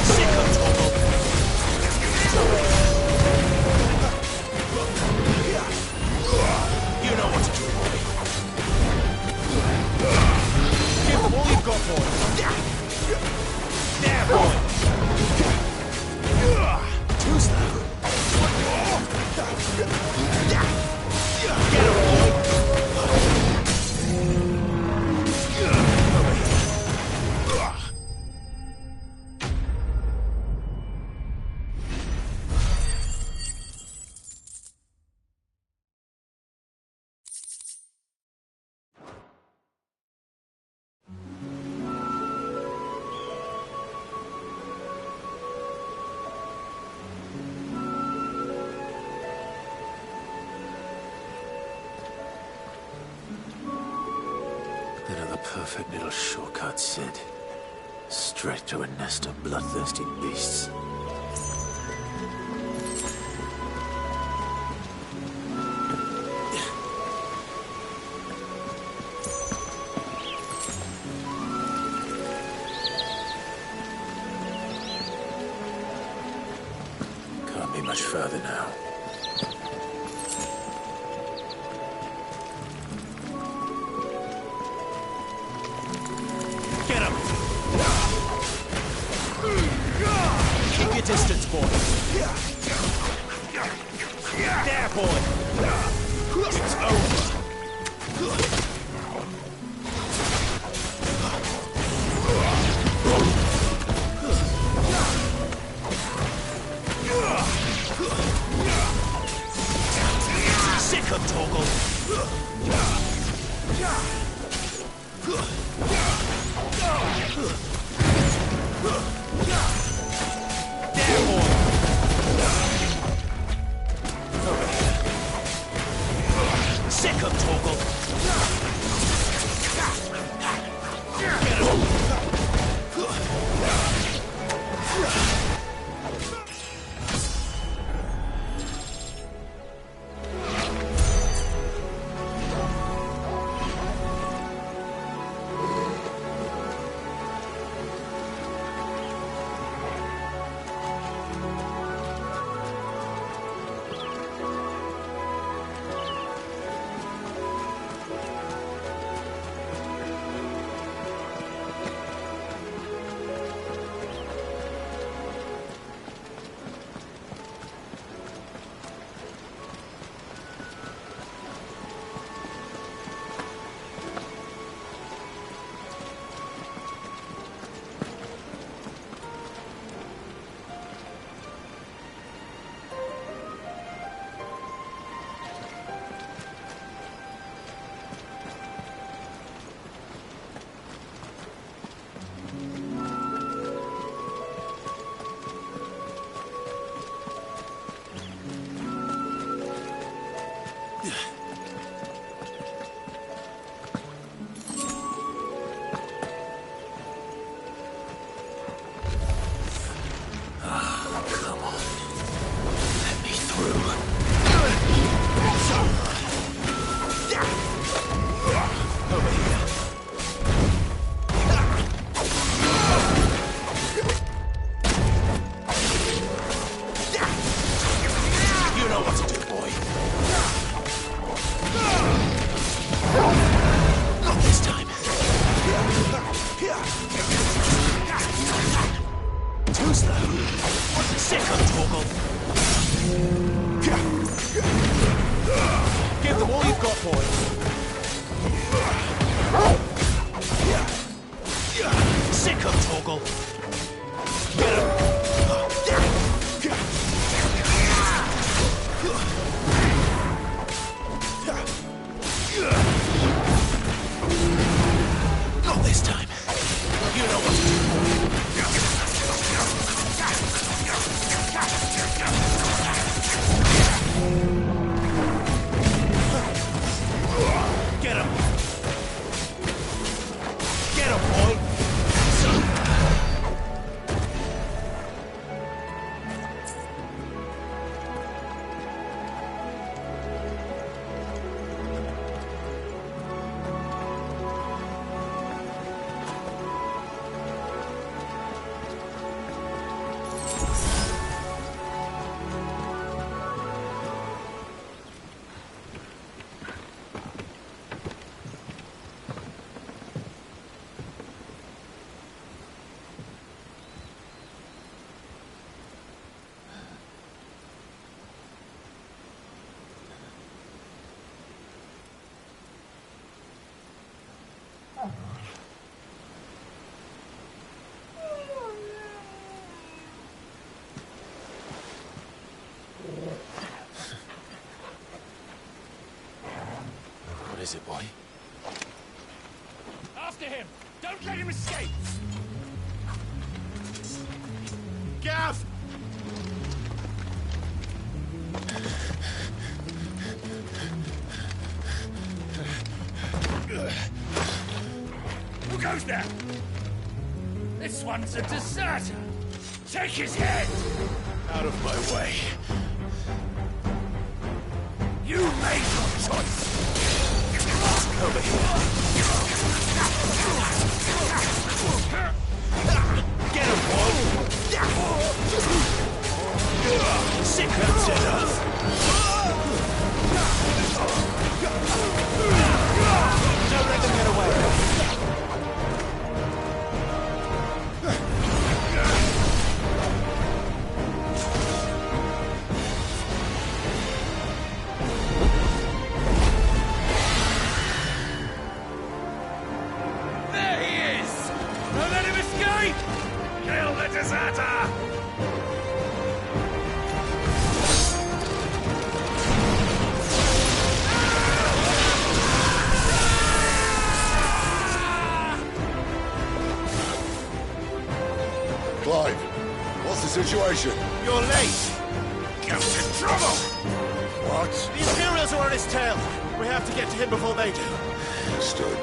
Sick of Toggle. You know what to do, boy. Give them all you've got, boy. There, boy. Too slow. Get him, boy. Another perfect little shortcut, Sid. Straight to a nest of bloodthirsty beasts. Can't be much further now. Get him! Keep your distance, boy. There, boy. It's over. Sick of Toggle. There, boy. Over here. Sick of Toggle. Get him. points. Sick of Torgal. Get him. Not this time. You know what to do. Get him! Get him, boy! What is it, boy? After him! Don't let him escape! Gav! Who goes there? This one's a deserter! Take his head! Out of my way. You made your choice! Over here. Get him, boy! Sick that's enough! Don't let them get away. Kill the deserter! Clive, what's the situation? You're late! Gaff's in trouble! What? The Imperials are on his tail! We have to get to him before they do. Understood.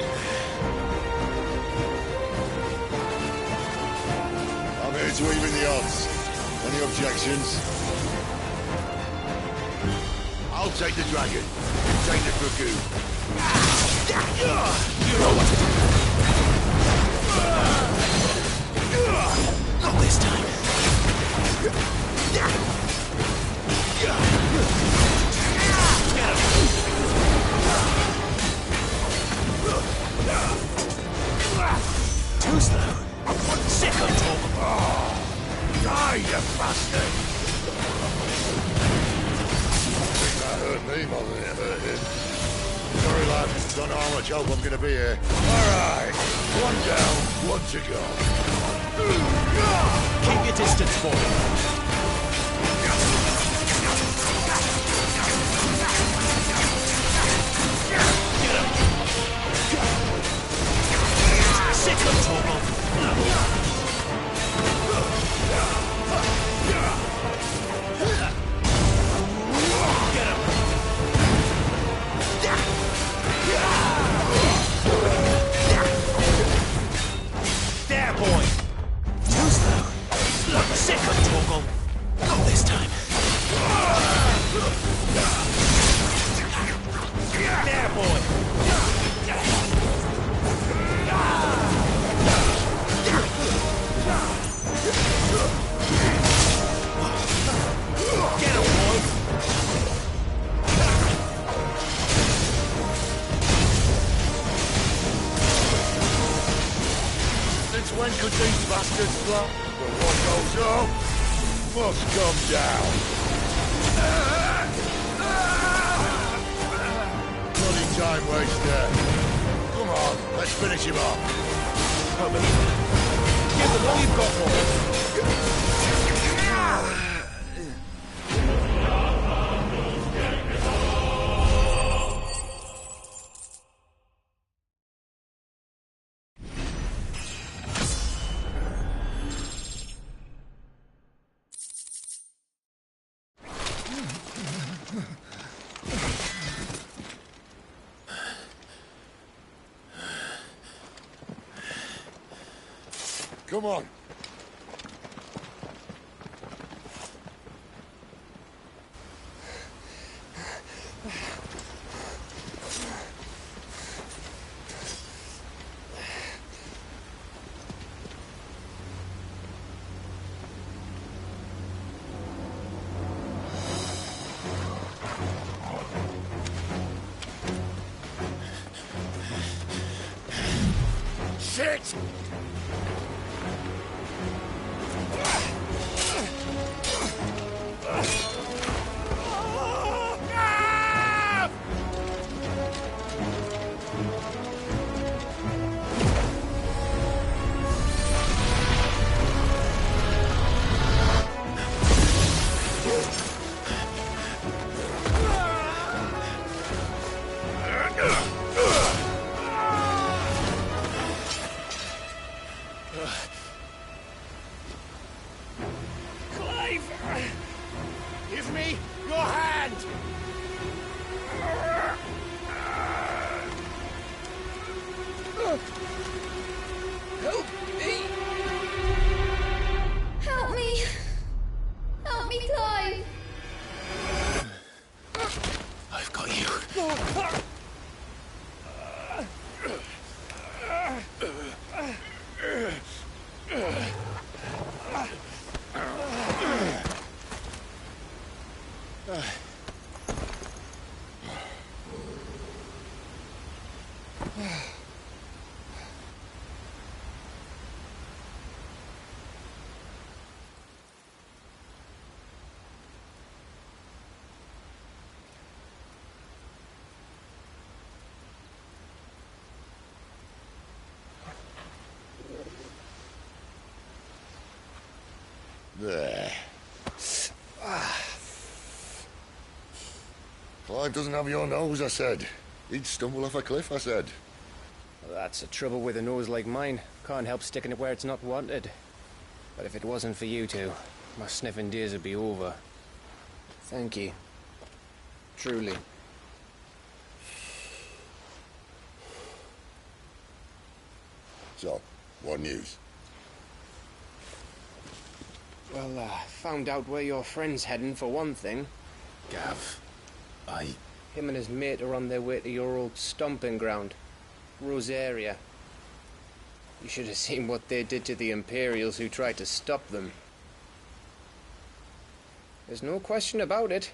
I'm here to even the odds. Any objections? I'll take the dragon. Take the dragoon. You know what to do. Not this time. Get him. Too slow. Sick of talk. Die, you bastard! That hurt me more than it hurt him. Sorry, lad. Don't know how much help I'm gonna be here. Alright. One down, one to go. Keep your distance, boy. Get him. Sick of Torgal. Get him. There, boy. Too slow. Sick of Torgal. Not this time. There, boy. Get him, boy. Since when could these bastards flop? But what goes up must come down. Bloody Almost there. Come on, let's finish him off. Help me. Give them all you've got for me. Come on. Shit! Give me your hand! Help me! Help me! Help me, Clive! I've got you. There. Clive doesn't have your nose, I said. He'd stumble off a cliff, I said. Well, that's the trouble with a nose like mine. Can't help sticking it where it's not wanted. But if it wasn't for you two, my sniffing days would be over. Thank you. Truly. So, what news? Well, found out where your friend's heading, for one thing. Gav, Him and his mate are on their way to your old stomping ground, Rosaria. You should have seen what they did to the Imperials who tried to stop them. There's no question about it.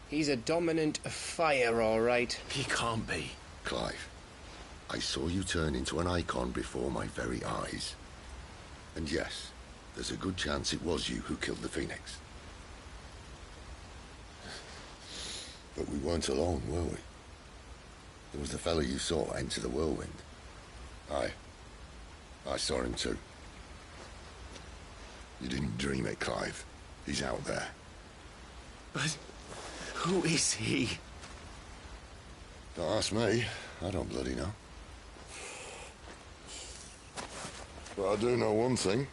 He's a dominant fire, all right. He can't be. Clive, I saw you turn into an icon before my very eyes. And yes, there's a good chance it was you who killed the Phoenix. But we weren't alone, were we? There was the fellow you saw enter the whirlwind. I saw him too. You didn't dream it, Clive. He's out there. But who is he? Don't ask me. I don't bloody know. But I do know one thing.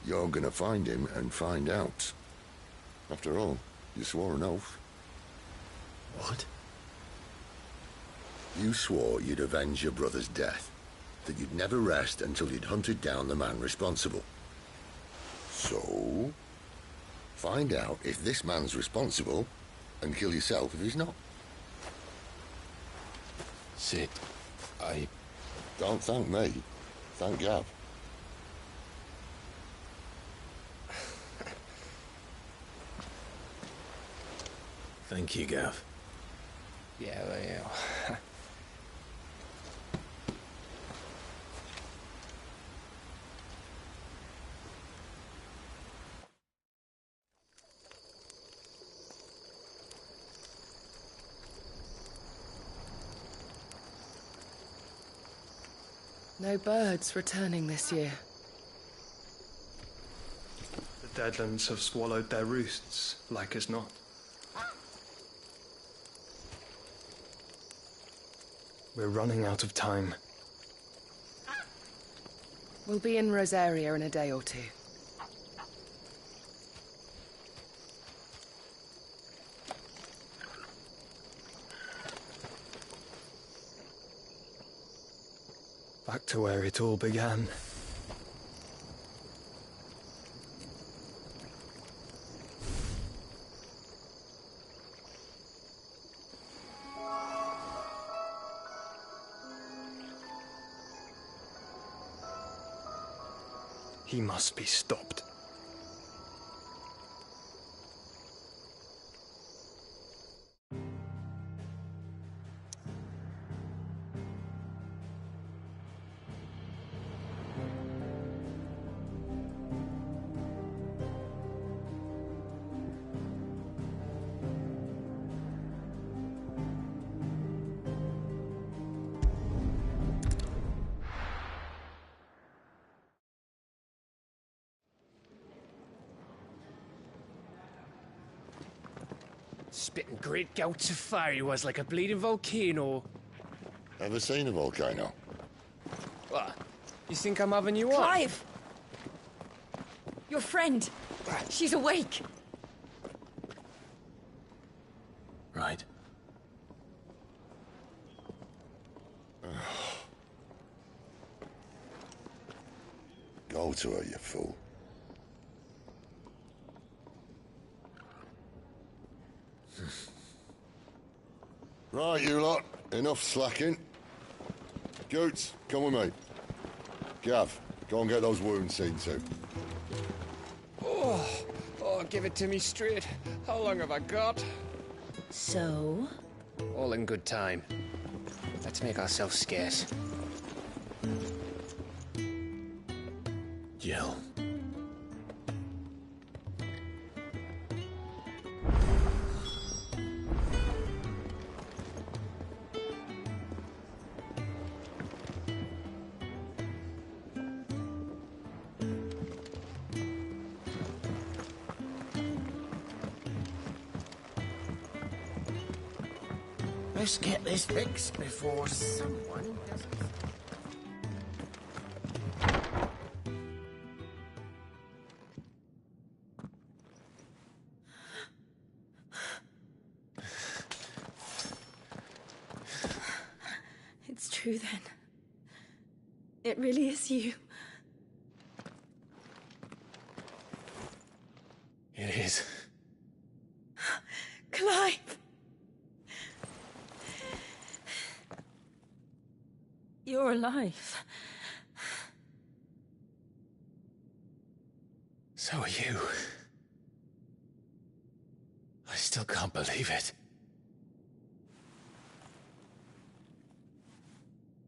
You're gonna find him and find out. After all, you swore an oath. What? You swore you'd avenge your brother's death. That you'd never rest until you'd hunted down the man responsible. So, find out if this man's responsible and kill yourself if he's not. Sid, Don't thank me. Thank Gav. Thank you, Gav. Yeah, well, yeah. No birds returning this year. The Deadlands have swallowed their roosts, like as not. We're running out of time. We'll be in Rosaria in a day or two. Back to where it all began. He must be stopped. Spitting great gouts of fire he was, like a bleeding volcano. Ever seen a volcano? What? You think I'm having you on? Clive! Your friend! She's awake! Right. Go to her, you fool. Right, you lot. Enough slacking. Goots, come with me. Gav, go and get those wounds seen to. Oh, give it to me straight. How long have I got? So? All in good time. Let's make ourselves scarce. Jill. Let's get this fixed before someone does it. It's true then. It really is you. It is. Clive! You're alive. So are you. I still can't believe it.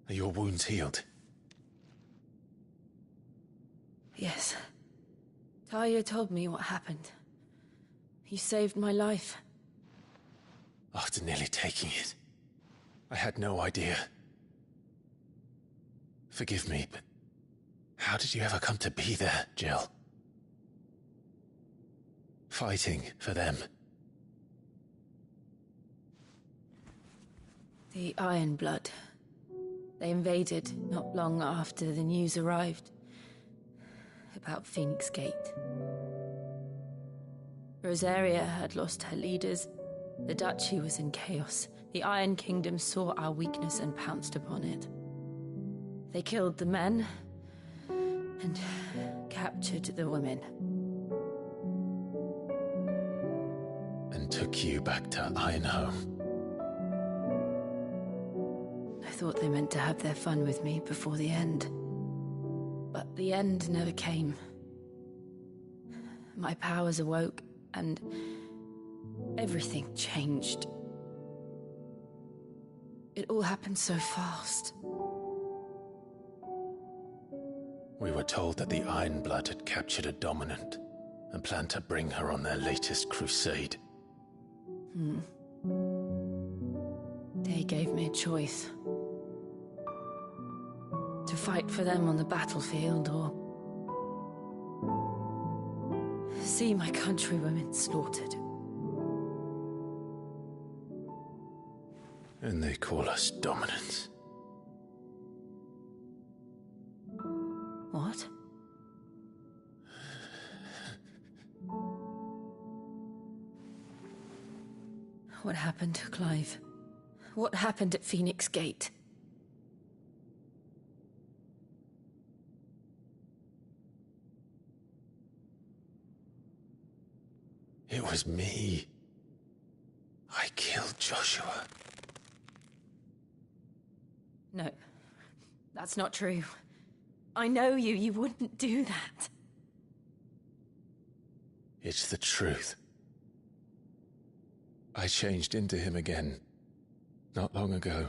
Are your wounds healed? Yes. Talia told me what happened. You saved my life. After nearly taking it, I had no idea. Forgive me, but how did you ever come to be there, Jill? Fighting for them. The Iron Blood. They invaded not long after the news arrived about Phoenix Gate. Rosaria had lost her leaders. The Duchy was in chaos. The Iron Kingdom saw our weakness and pounced upon it. They killed the men and captured the women. And took you back to Ironhome. I thought they meant to have their fun with me before the end. But the end never came. My powers awoke, and everything changed. It all happened so fast. We were told that the Iron Blood had captured a dominant and planned to bring her on their latest crusade. They gave me a choice. To fight for them on the battlefield or see my countrywomen slaughtered. And they call us dominants. What? What happened, Clive? What happened at Phoenix Gate? It was me. I killed Joshua. No, that's not true. I know you. You wouldn't do that. It's the truth. I changed into him again, not long ago.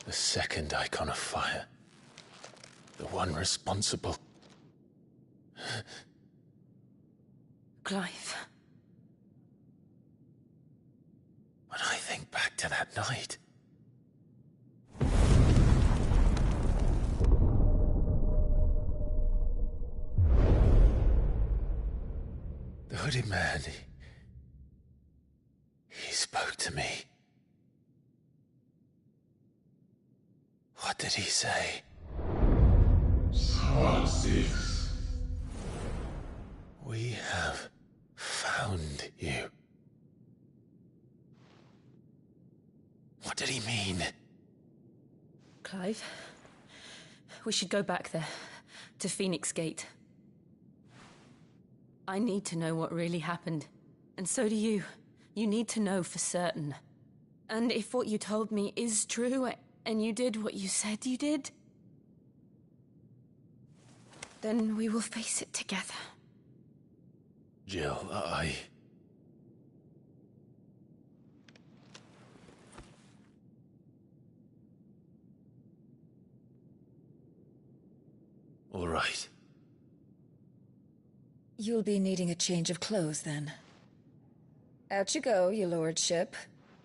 The second icon of fire. The one responsible. Clive. When I think back to that night... The hooded man, he spoke to me. What did he say? Francis. We have found you. What did he mean? Clive, we should go back there, to Phoenix Gate. I need to know what really happened. And so do you. You need to know for certain. And if what you told me is true, and you did what you said you did, then we will face it together. Jill, All right. You'll be needing a change of clothes, then. Out you go, your lordship.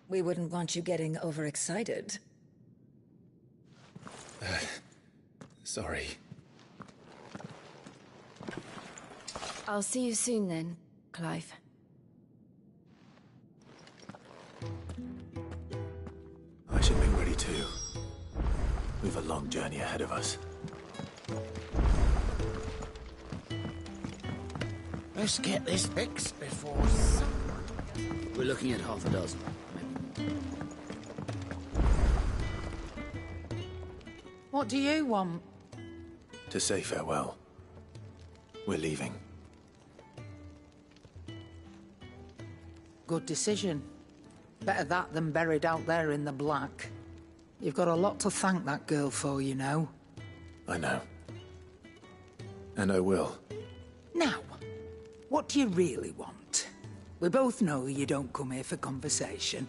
We wouldn't want you getting overexcited. Sorry. I'll see you soon then, Clive. I should be ready too. We've a long journey ahead of us. Let's get this fixed before sun. We're looking at half a dozen, maybe. What do you want? To say farewell. We're leaving. Good decision. Better that than buried out there in the black. You've got a lot to thank that girl for, you know. I know. And I will. Now, what do you really want? We both know you don't come here for conversation.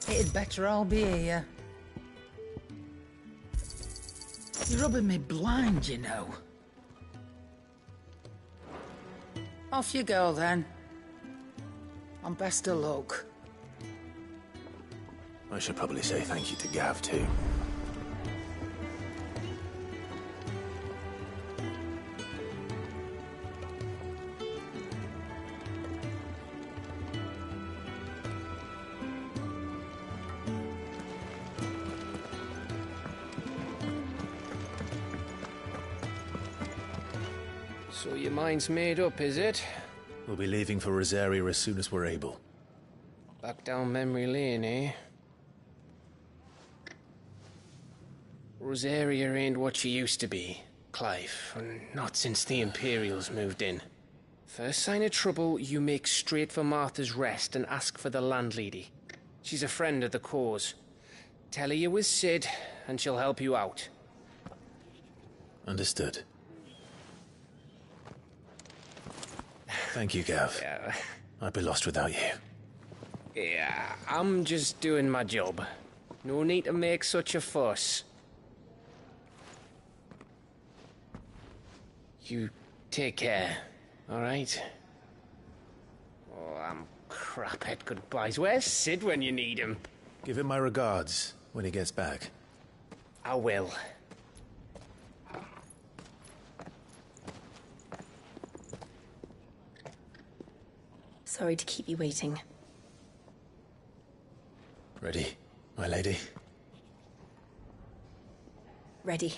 It'd better all be here. You're rubbing me blind, you know. Off you go, then. And best of luck. I should probably say thank you to Gav, too. So your mind's made up, is it? We'll be leaving for Rosaria as soon as we're able. Back down memory lane, eh? Rosaria ain't what she used to be, Clive, and not since the Imperials moved in. First sign of trouble, you make straight for Martha's Rest and ask for the landlady. She's a friend of the cause. Tell her you was Sid, and she'll help you out. Understood. Thank you, Gav. Yeah. I'd be lost without you. Yeah, I'm just doing my job. No need to make such a fuss. You take care, all right? Oh, I'm crap at goodbyes. Where's Sid when you need him? Give him my regards when he gets back. I will. Sorry to keep you waiting. Ready, my lady? Ready.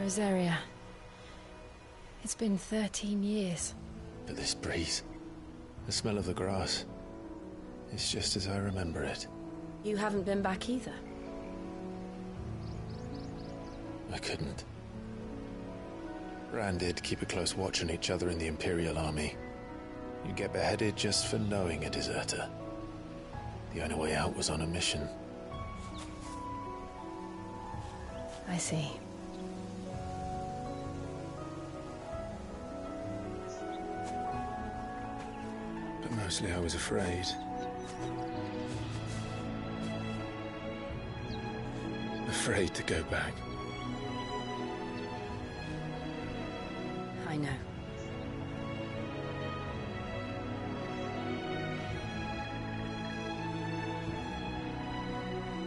Rosaria. It's been 13 years. But this breeze, the smell of the grass, it's just as I remember it. You haven't been back either. I couldn't. Rand did keep a close watch on each other in the Imperial Army. You'd get beheaded just for knowing a deserter. The only way out was on a mission. I see. But mostly I was afraid. Afraid to go back. I know.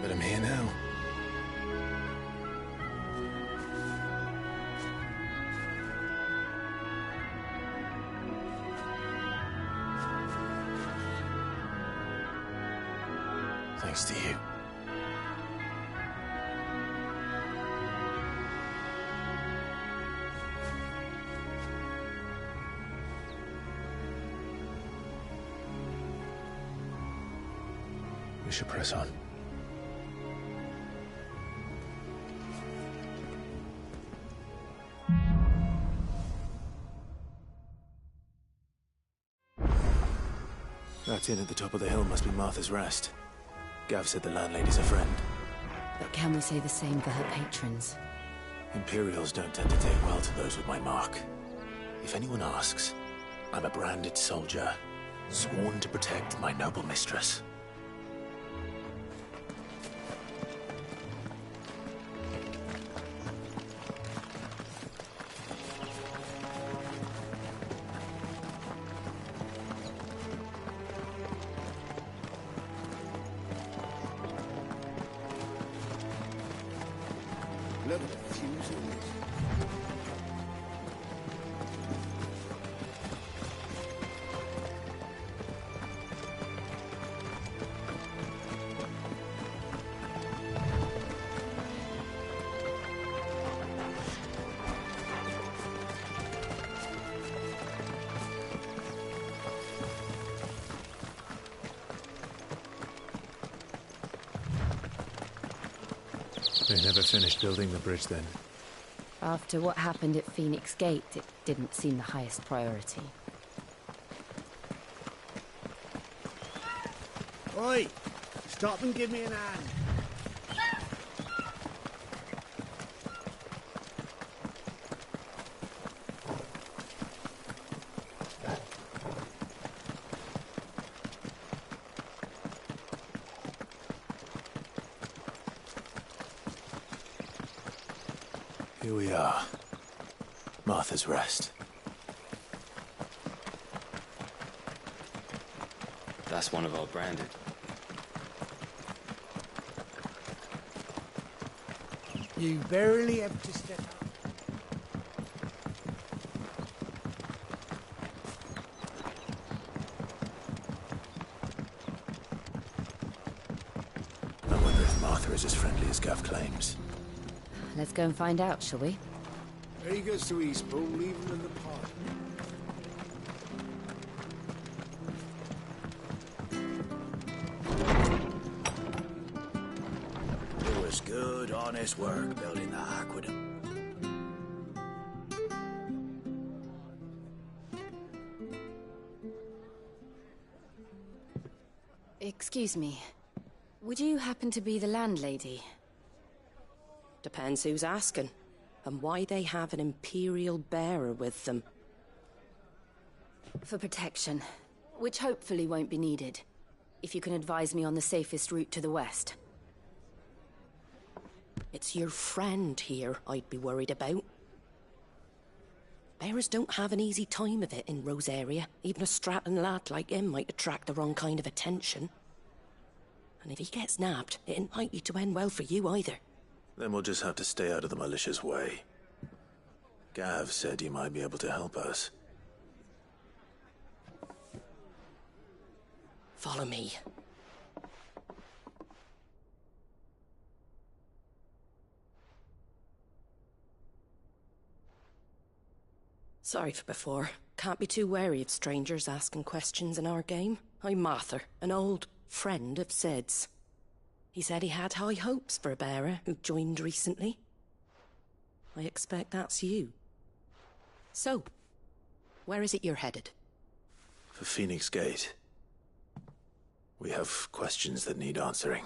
But I'm here now. Thanks to you. We should press on. That inn at the top of the hill must be Martha's Rest. Gav said the landlady's a friend. But can we say the same for her patrons? Imperials don't tend to take well to those with my mark. If anyone asks, I'm a branded soldier, sworn to protect my noble mistress. Look at the fuses. They never finished building the bridge then. After what happened at Phoenix Gate, it didn't seem the highest priority. Oi! Stop and give me an hand. Here we are. Martha's Rest. That's one of our branded. You barely have to step up. Arthur is as friendly as Gav claims. Let's go and find out, shall we? Eagers to Eastpool, leave them in the park. It was good, honest work building the aqueduct. Excuse me. Would you happen to be the landlady? Depends who's asking, and why they have an Imperial bearer with them. For protection, which hopefully won't be needed. If you can advise me on the safest route to the west. It's your friend here I'd be worried about. Bearers don't have an easy time of it in Rosaria. Even a Stratton lad like him might attract the wrong kind of attention. And if he gets nabbed, it ain't likely to end well for you either. Then we'll just have to stay out of the malicious way. Gav said he might be able to help us. Follow me. Sorry for before. Can't be too wary of strangers asking questions in our game. I'm Martha, an old friend of Sid's. He said he had high hopes for a bearer who joined recently. I expect that's you. So, where is it you're headed? For Phoenix Gate. We have questions that need answering.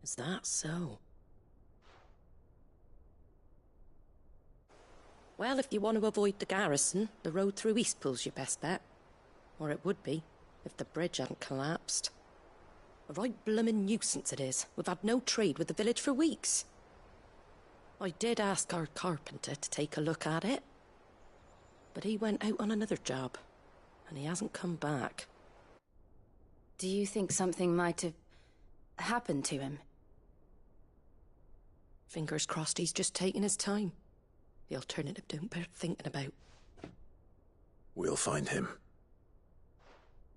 Is that so? Well, if you want to avoid the garrison, the road through Eastpool's your best bet. Or it would be, if the bridge hadn't collapsed. A right bloomin' nuisance it is. We've had no trade with the village for weeks. I did ask our carpenter to take a look at it, but he went out on another job, and he hasn't come back. Do you think something might have happened to him? Fingers crossed he's just taking his time. The alternative don't bear thinking about. We'll find him.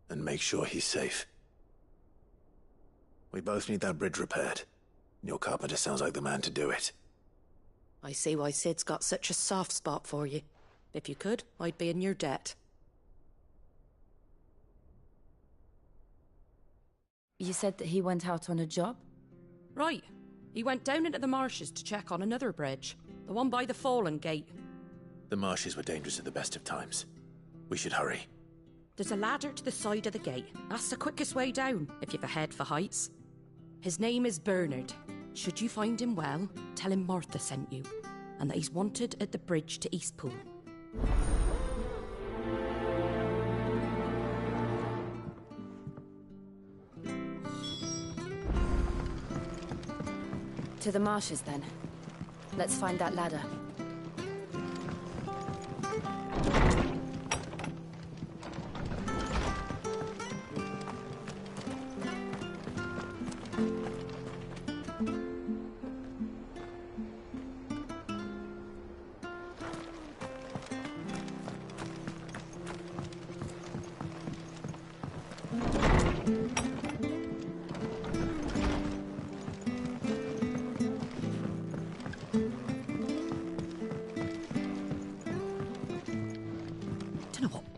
And make sure he's safe. We both need that bridge repaired. Your carpenter sounds like the man to do it. I see why Sid's got such a soft spot for you. If you could, I'd be in your debt. You said that he went out on a job? Right. He went down into the marshes to check on another bridge. The one by the Fallen Gate. The marshes were dangerous at the best of times. We should hurry. There's a ladder to the side of the gate. That's the quickest way down, if you've a head for heights. His name is Bernard. Should you find him well, tell him Martha sent you, and that he's wanted at the bridge to Eastpool. To the marshes, then. Let's find that ladder.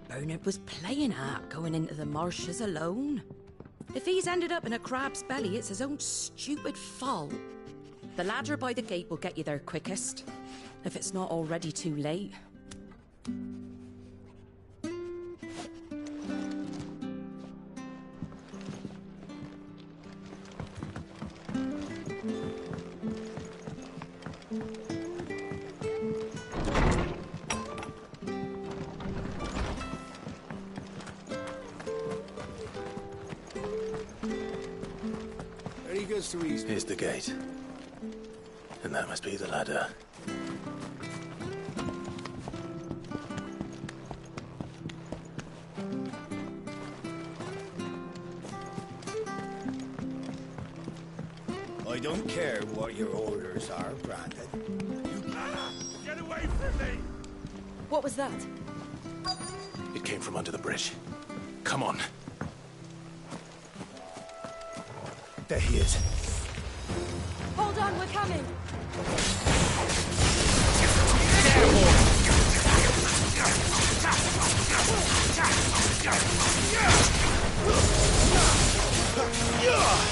Bernard was playing at going into the marshes alone. If he's ended up in a crab's belly, it's his own stupid fault. The ladder by the gate will get you there quickest, if it's not already too late. Here's the gate. And that must be the ladder. I don't care what your orders are, Brandon. Get away from me! What was that? It came from under the bridge. Come on. There he is. Hold on, we're coming!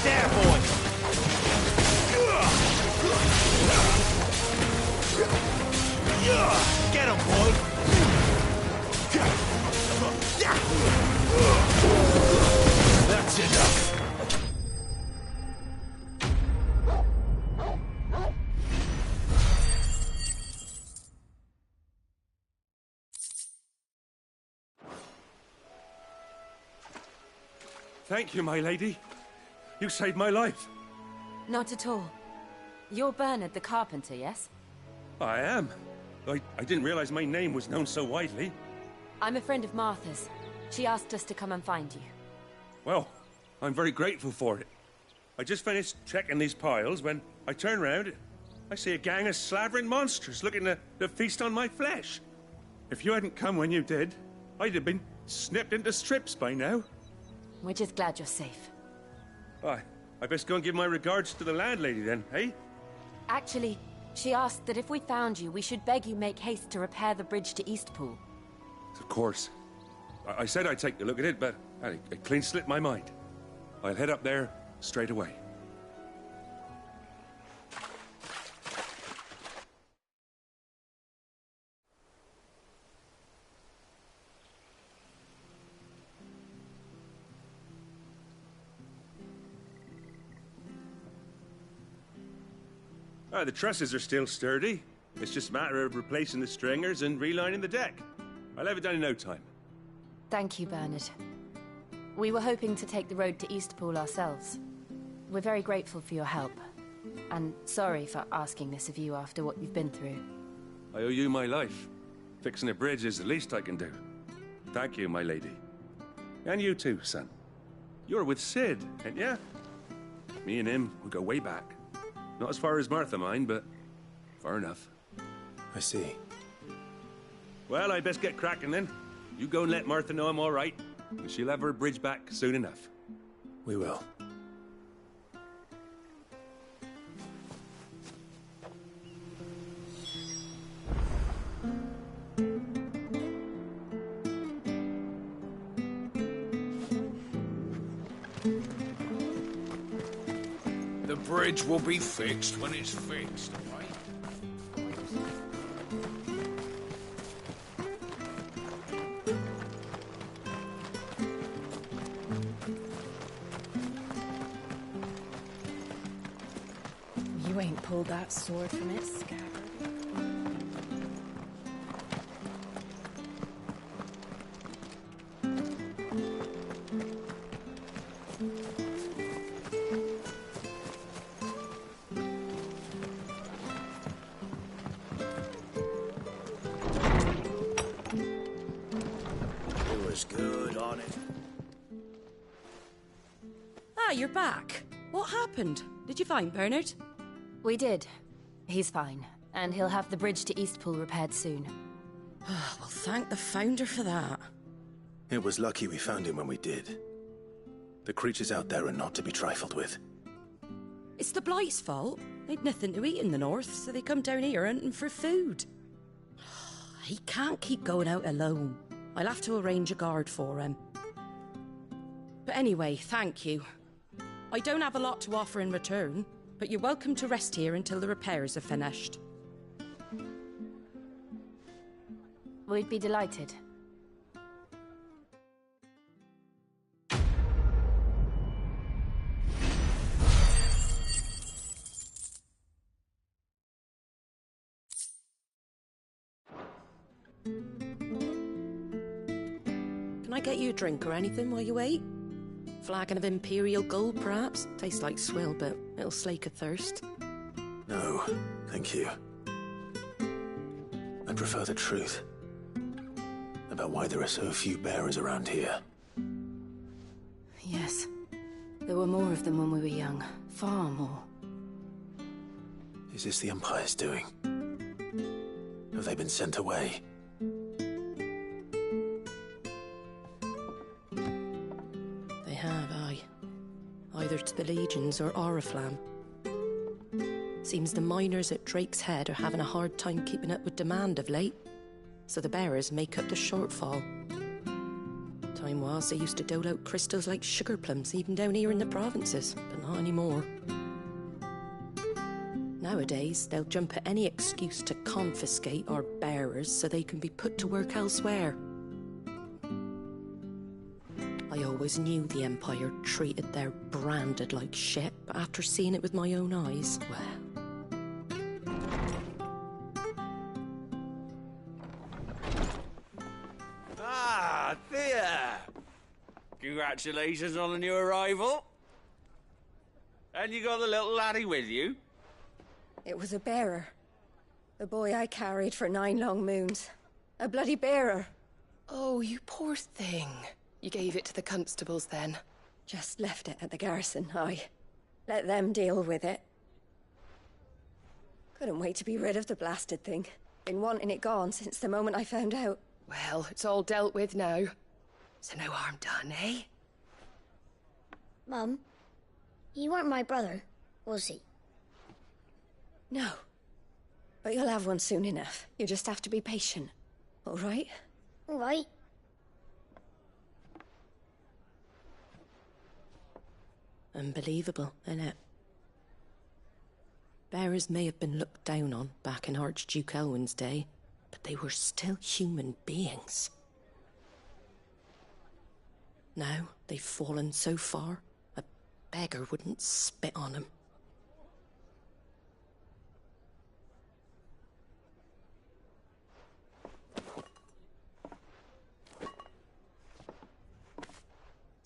There, boy! Get him, boy! That's enough! Thank you, my lady. You saved my life. Not at all. You're Bernard the carpenter, yes? I am. I didn't realize my name was known so widely. I'm a friend of Martha's. She asked us to come and find you. Well, I'm very grateful for it. I just finished checking these piles when I turn round. I see a gang of slavering monsters looking to feast on my flesh. If you hadn't come when you did, I'd have been snipped into strips by now. We're just glad you're safe. I best go and give my regards to the landlady then, eh? Actually, she asked that if we found you, we should beg you make haste to repair the bridge to Eastpool. Of course. I said I'd take a look at it, but it clean slipped my mind. I'll head up there straight away. The trusses are still sturdy. It's just a matter of replacing the stringers and relining the deck. I'll have it done in no time. Thank you, Bernard. We were hoping to take the road to Eastpool ourselves. We're very grateful for your help. And sorry for asking this of you after what you've been through. I owe you my life. Fixing a bridge is the least I can do. Thank you, my lady. And you too, son. You're with Sid, ain't ya? Me and him, we go way back. Not as far as Martha, mind, but far enough. I see. Well, I best get cracking then. You go and let Martha know I'm all right, and she'll have her bridge back soon enough. We will. The bridge will be fixed when it's fixed, all right? You ain't pulled that sword from its scabbard. It was good on it. Ah, you're back. What happened? Did you find Bernard? We did. He's fine, and he'll have the bridge to Eastpool repaired soon. Well, thank the Founder for that. It was lucky we found him when we did. The creatures out there are not to be trifled with. It's the Blight's fault. They'd nothing to eat in the north, so they come down here hunting for food. He can't keep going out alone. I'll have to arrange a guard for him. But anyway, thank you. I don't have a lot to offer in return, but you're welcome to rest here until the repairs are finished. We'd be delighted. Can I get you a drink or anything while you wait? Flagon of Imperial Gold, perhaps? Tastes like swill, but it'll slake a thirst. No, thank you. I prefer the truth about why there are so few bearers around here. Yes. There were more of them when we were young. Far more. Is this the Empire's doing? Have they been sent away? They have, aye. Either to the Legions or Oriflamme. Seems the miners at Drake's Head are having a hard time keeping up with demand of late, so the bearers make up the shortfall. Time was they used to dole out crystals like sugar plums even down here in the provinces, but not anymore. Nowadays, they'll jump at any excuse to confiscate our bearers so they can be put to work elsewhere. I always knew the Empire treated their branded like shit, but after seeing it with my own eyes, well... Ah, Thea! Congratulations on the new arrival. And you got the little laddie with you? It was a bearer. The boy I carried for 9 long moons. A bloody bearer. Oh, you poor thing. You gave it to the constables then? Just left it at the garrison, aye. Let them deal with it. Couldn't wait to be rid of the blasted thing. Been wanting it gone since the moment I found out. Well, it's all dealt with now. So no harm done, eh? Mum, he weren't my brother, was he? No. But you'll have one soon enough. You just have to be patient. All right? All right. Unbelievable, innit? Bearers may have been looked down on back in Archduke Elwin's day, but they were still human beings. Now they've fallen so far, a beggar wouldn't spit on them.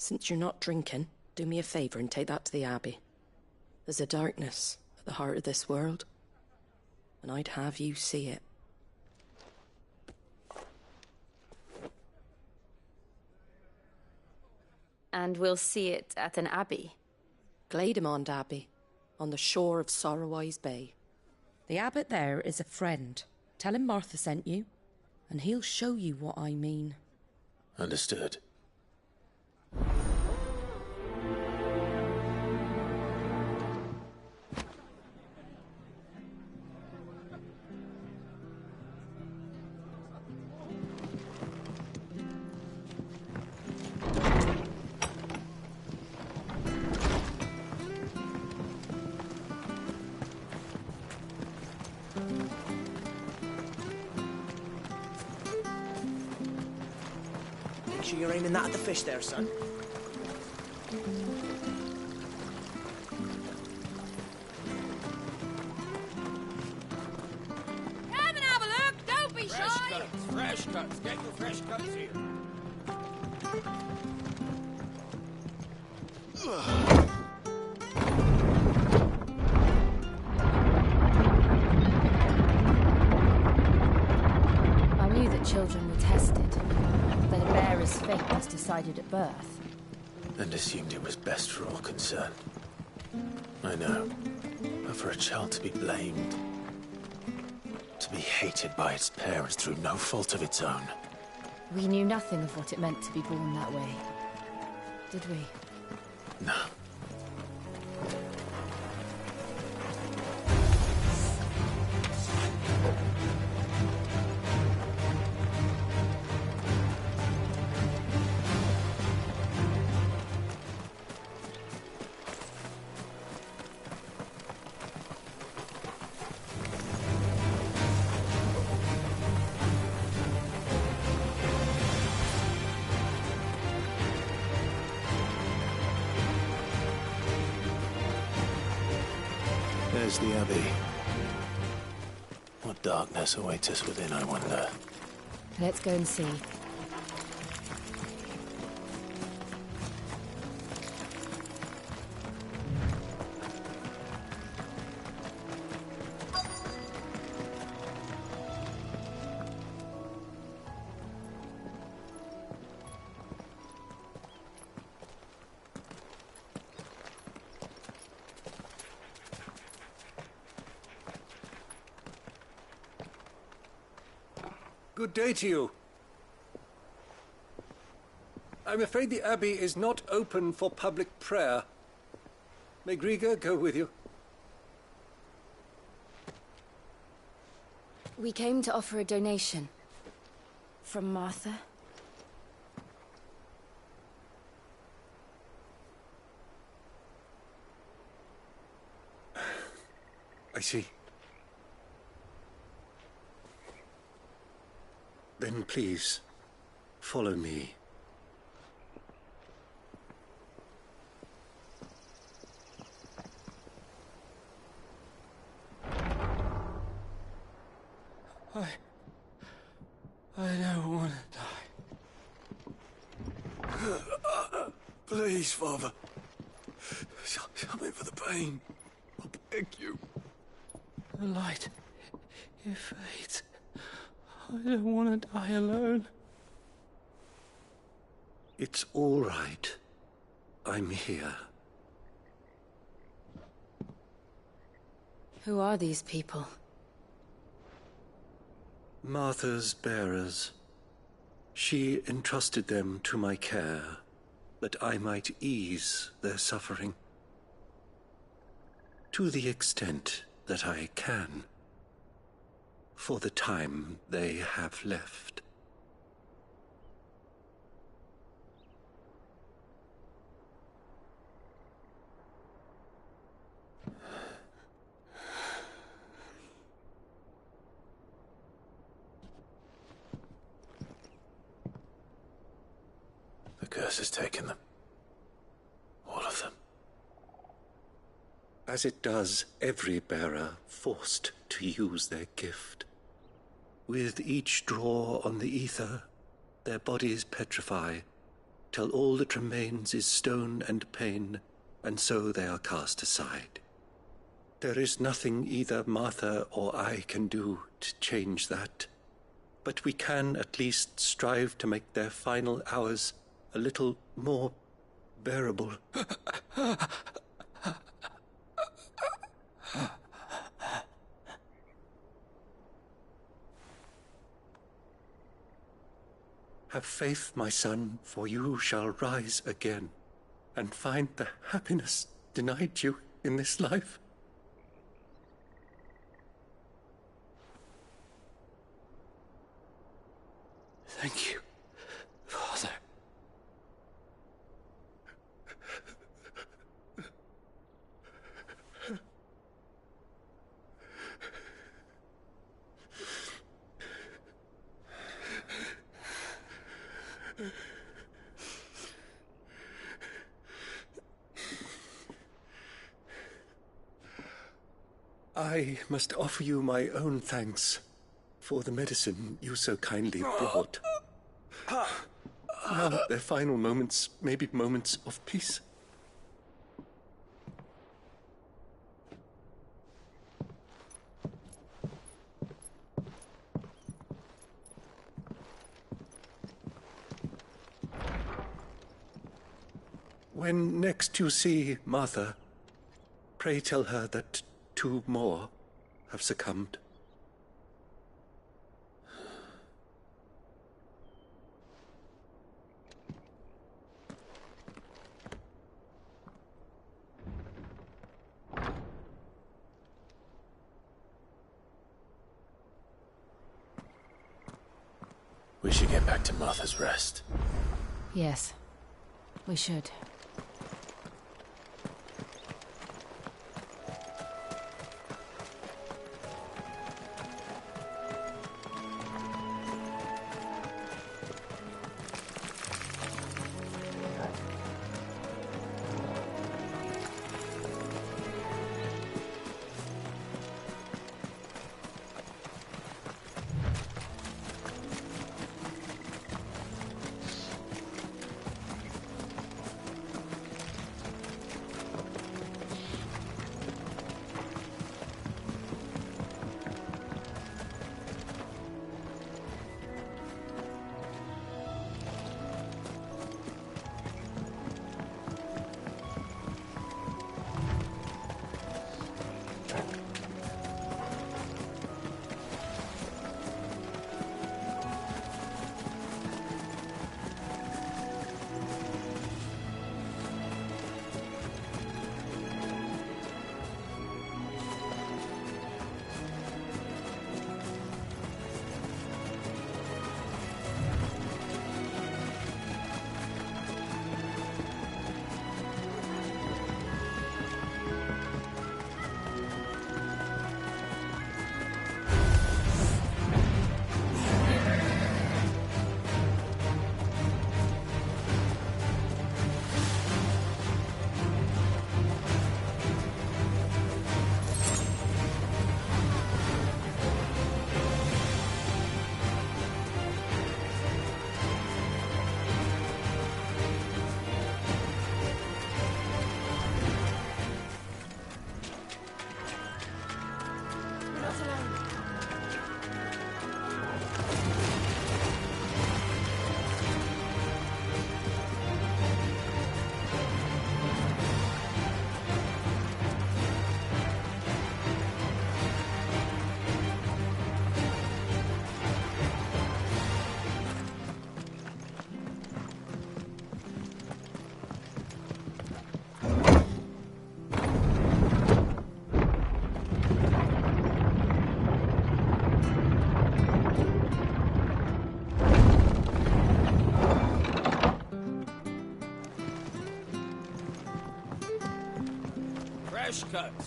since you're not drinking, do me a favour and take that to the Abbey. There's a darkness at the heart of this world, and I'd have you see it. And we'll see it at an abbey? Glademond Abbey, on the shore of Sorrowise Bay. The abbot there is a friend. Tell him Martha sent you, and he'll show you what I mean. Understood. Make sure you're aiming that at the fish there, son. Come and have a look! Don't be Fresh shy! cuts, fresh cuts. Get your fresh cuts here. I knew that children were tested, that a bearer's fate was decided at birth. And assumed it was best for all concerned. I know. But for a child to be blamed, to be hated by its parents through no fault of its own. We knew nothing of what it meant to be born that way, did we? No. There's the Abbey. What darkness awaits us within, I wonder? Let's go and see. Good day to you. I'm afraid the Abbey is not open for public prayer. May Griga go with you? We came to offer a donation. From Martha. I see. Then please, follow me. I don't want to die. Please, Father. Something for the pain. I beg you. The light. It fades. I don't want to die alone. It's all right. I'm here. Who are these people? Martha's bearers. She entrusted them to my care, that I might ease their suffering. To the extent that I can. For the time they have left. The curse has taken them. All of them. As it does every bearer forced to use their gift. With each draw on the ether, their bodies petrify till all that remains is stone and pain, and so they are cast aside. There is nothing either Martha or I can do to change that, but we can at least strive to make their final hours a little more bearable. Have faith, my son, for you shall rise again and find the happiness denied you in this life. Thank you, Father. I must offer you my own thanks for the medicine you so kindly brought. Now their final moments may be moments of peace. When next you see Martha, pray tell her that 2 more have succumbed. We should get back to Martha's Rest. Yes, we should.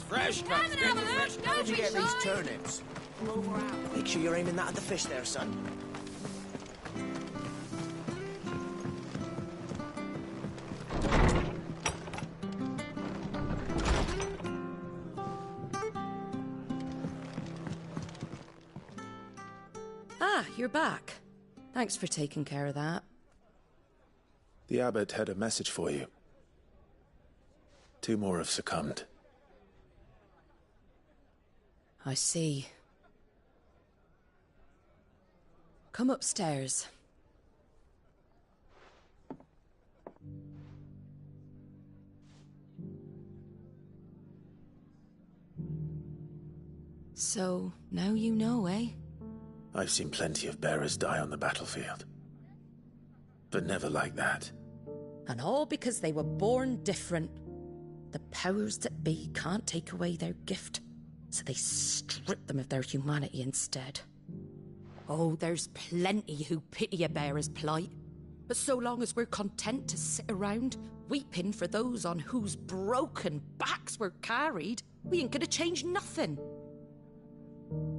Fresh cuts. Where'd you get these turnips? Make sure you're aiming that at the fish there, son. Ah, you're back. Thanks for taking care of that. The abbot had a message for you. 2 more have succumbed. I see. Come upstairs. So, now you know, eh? I've seen plenty of bearers die on the battlefield. But never like that. And all because they were born different. The powers that be can't take away their gift, so they strip them of their humanity instead. Oh, there's plenty who pity a bearer's plight. But so long as we're content to sit around, weeping for those on whose broken backs we're carried, we ain't gonna change nothing.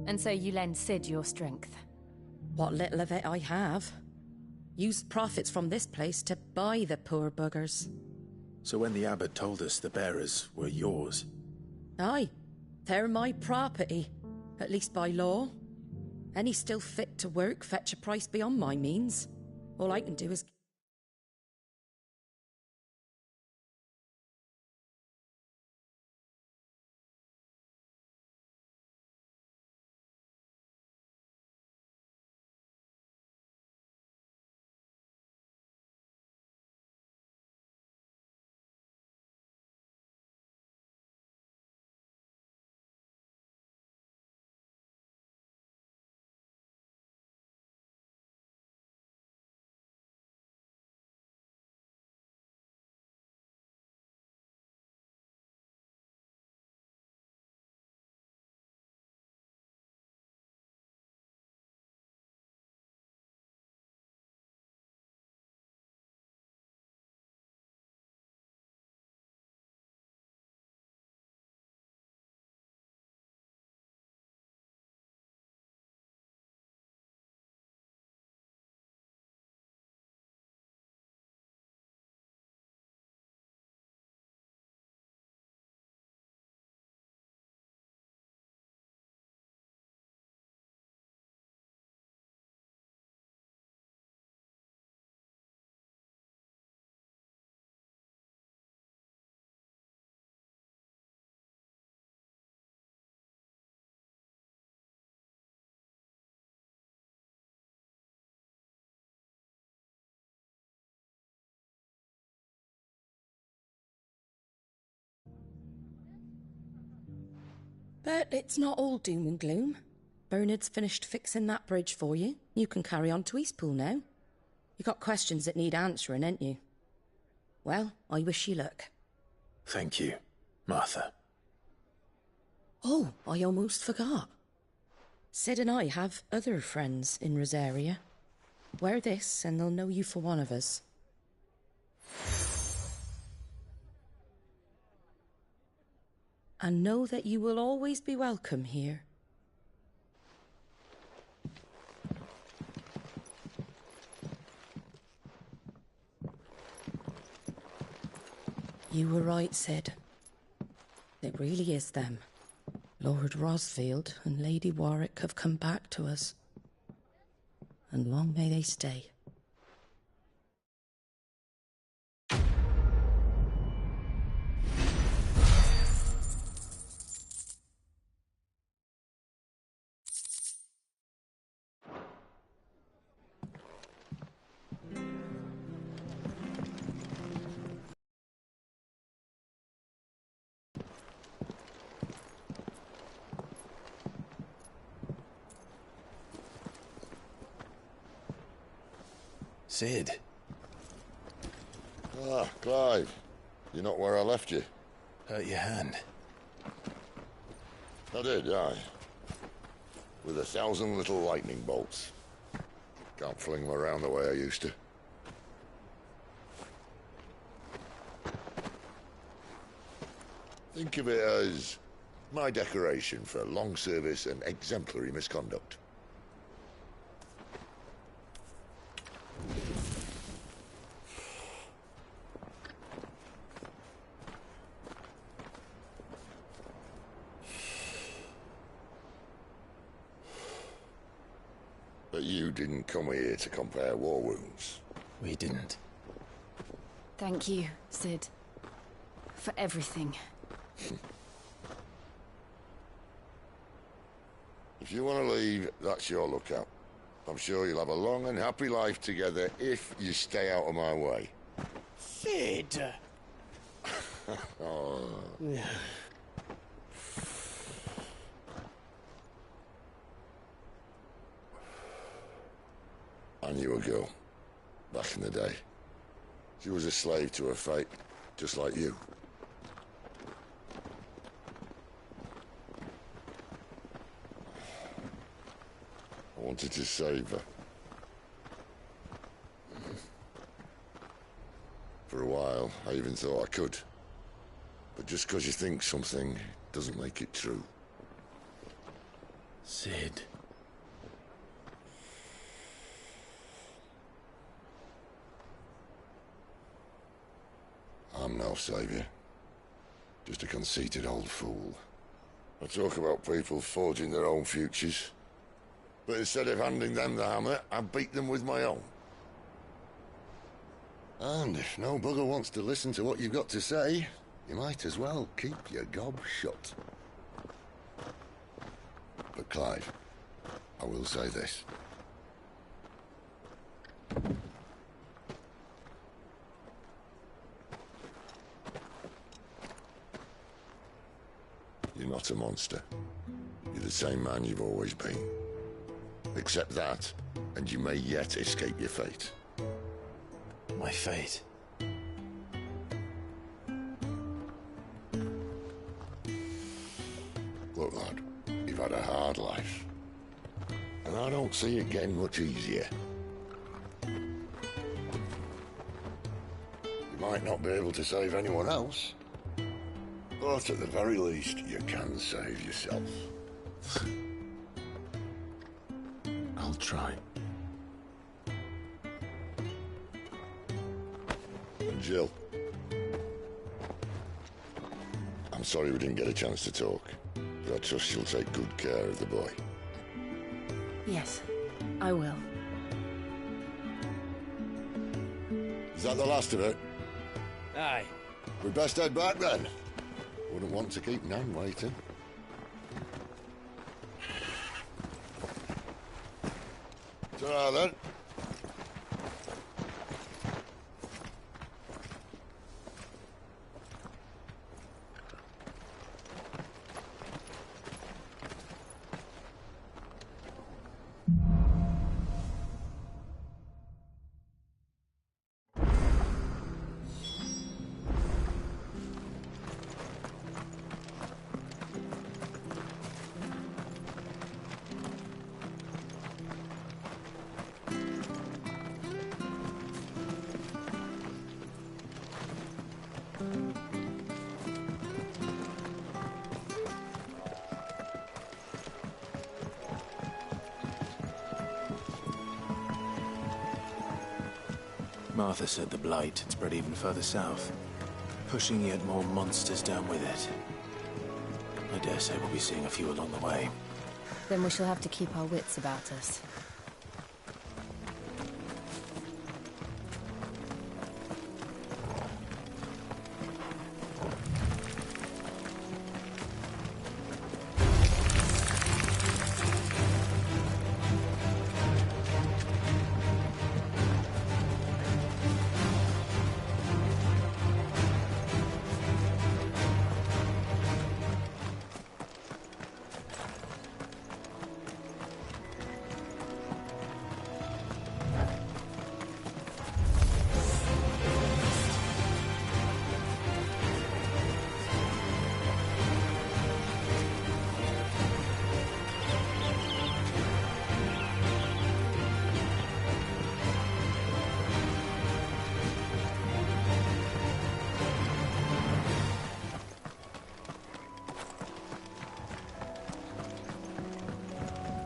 And so you lend Sid your strength? What little of it I have. Used profits from this place to buy the poor buggers. So when the abbot told us the bearers were yours... Aye, they're my property, at least by law. Any still fit to work fetch a price beyond my means. All I can do is... But it's not all doom and gloom. Bernard's finished fixing that bridge for you. You can carry on to Eastpool now. You got questions that need answering, ain't you? Well, I wish you luck. Thank you, Martha. Oh, I almost forgot. Sid and I have other friends in Rosaria. Wear this and they'll know you for one of us. And know that you will always be welcome here. You were right, Sid. It really is them. Lord Rosfield and Lady Warwick have come back to us. And long may they stay. Sid. Ah, Clive. You're not where I left you. Hurt your hand. I did, aye. With 1,000 little lightning bolts. Can't fling them around the way I used to. Think of it as my decoration for long service and exemplary misconduct. But you didn't come here to compare war wounds. We didn't. Thank you, Sid. For everything. If you want to leave, that's your lookout. I'm sure you'll have a long and happy life together if you stay out of my way. Sid! Oh. I knew a girl, back in the day. She was a slave to her fate, just like you. I wanted to save her. For a while, I even thought I could. But just because you think something doesn't make it true. Sid. I'm no savior. Just a conceited old fool. I talk about people forging their own futures. But instead of handing them the hammer, I beat them with my own. And if no bugger wants to listen to what you've got to say, you might as well keep your gob shut. But Clive, I will say this. You're not a monster. You're the same man you've always been. Accept that, and you may yet escape your fate. My fate? Look, lad, you've had a hard life. And I don't see it getting much easier. You might not be able to save anyone else, but at the very least, you can save yourself. I'll try. And Jill, I'm sorry we didn't get a chance to talk, but I trust she'll take good care of the boy. Yes, I will. Is that the last of it? Aye. We'd best head back then. Wouldn't want to keep Nan waiting. Ta-ra then. Martha said the blight had spread even further south, pushing yet more monsters down with it. I dare say we'll be seeing a few along the way. Then we shall have to keep our wits about us.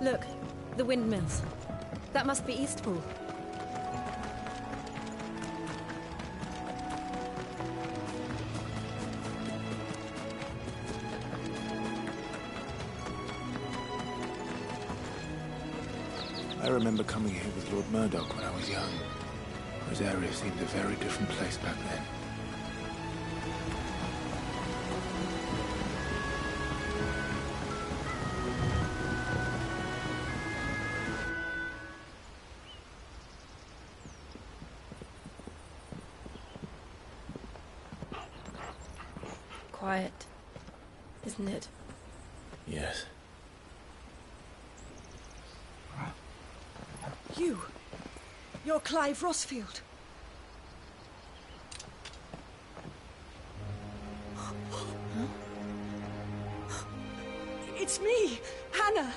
Look, the windmills. That must be Eastpool. I remember coming here with Lord Murdoch when I was young. This area seemed a very different place back then. Quiet, isn't it? Yes. You're Clive Rossfield. It's me, Hannah,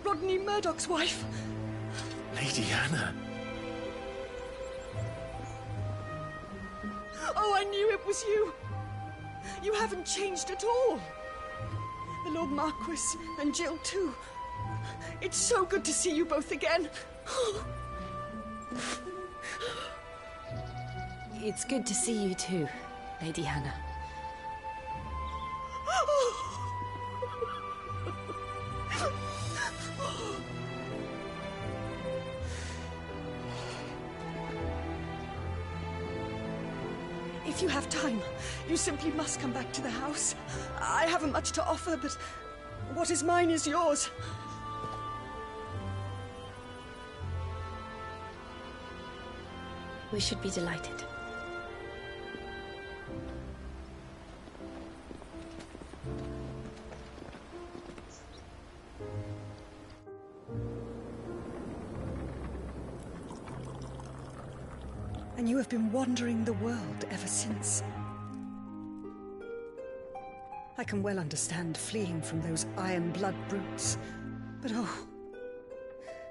Rodney Murdoch's wife. Lady Hannah. Oh, I knew it was you. You haven't changed at all. The Lord Marquis and Jill too. It's so good to see you both again. It's good to see you too, Lady Hannah. If you have time, you simply must come back to the house. I haven't much to offer, but what is mine is yours. We should be delighted. And you have been wandering the world ever since. I can well understand fleeing from those iron blood brutes, but oh,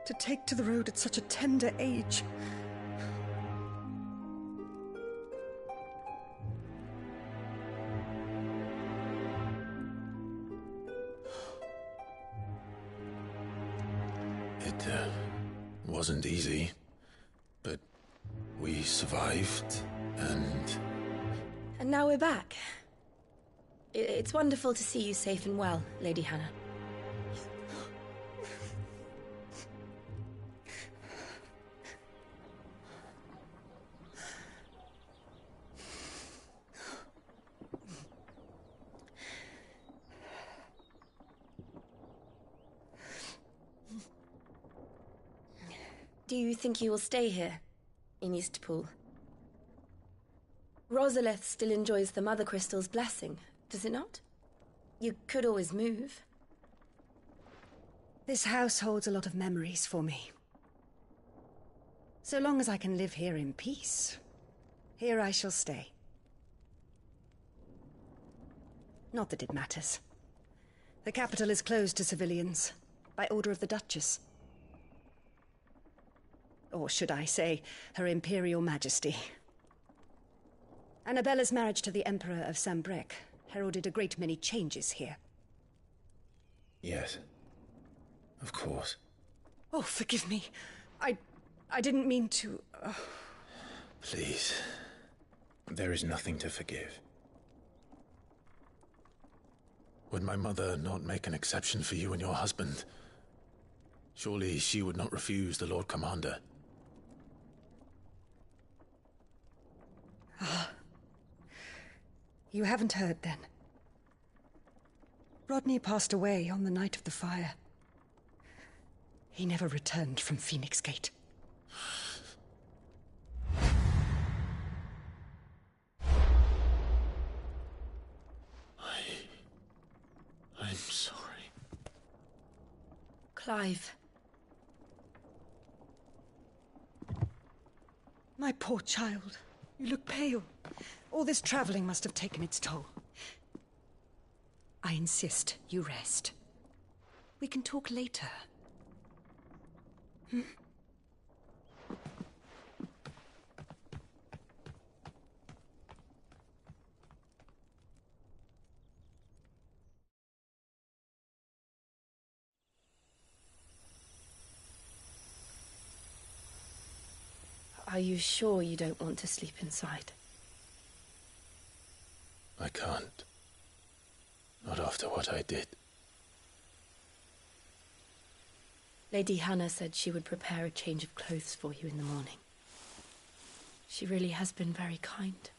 to take to the road at such a tender age. It wasn't easy, but we survived, and... And now we're back. It's wonderful to see you safe and well, Lady Hannah. Do you think you will stay here, in Eastpool? Rosalith still enjoys the Mother Crystal's blessing, does it not? You could always move. This house holds a lot of memories for me. So long as I can live here in peace, here I shall stay. Not that it matters. The capital is closed to civilians, by order of the Duchess. Or should I say, Her Imperial Majesty. Annabella's marriage to the Emperor of Sambrec heralded a great many changes here. Yes. Of course. Oh, forgive me. I didn't mean to... Please. There is nothing to forgive. Would my mother not make an exception for you and your husband? Surely she would not refuse the Lord Commander. You haven't heard, then. Rodney passed away on the night of the fire. He never returned from Phoenix Gate. I'm sorry. Clive. My poor child. You look pale. All this traveling must have taken its toll. I insist you rest. We can talk later. Hmm? Are you sure you don't want to sleep inside? I can't. Not after what I did. Lady Hannah said she would prepare a change of clothes for you in the morning. She really has been very kind.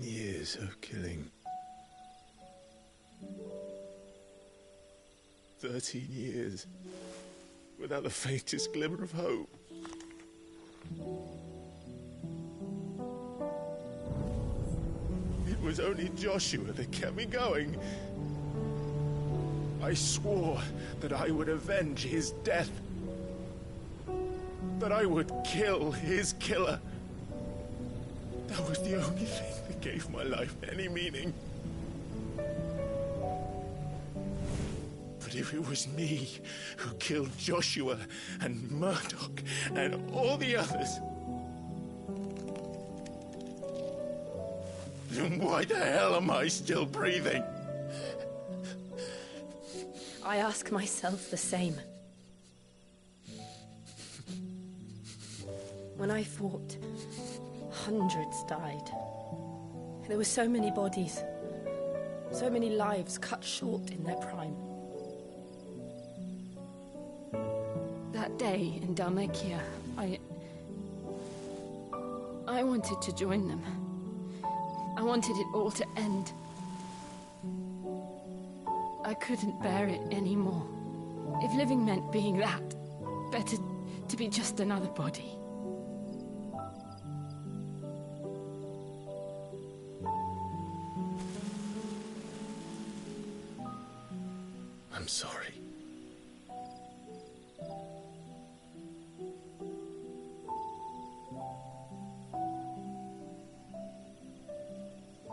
Years of killing. 13 years without the faintest glimmer of hope. It was only Joshua that kept me going. I swore that I would avenge his death. That I would kill his killer. That was the only thing that gave my life any meaning. But if it was me who killed Joshua and Murdoch and all the others, then why the hell am I still breathing? I ask myself the same. When I fought, hundreds died. There were so many bodies, so many lives cut short in their prime. That day in Dalmekia, I wanted to join them. I wanted it all to end. I couldn't bear it anymore. If living meant being that, better to be just another body. I'm sorry.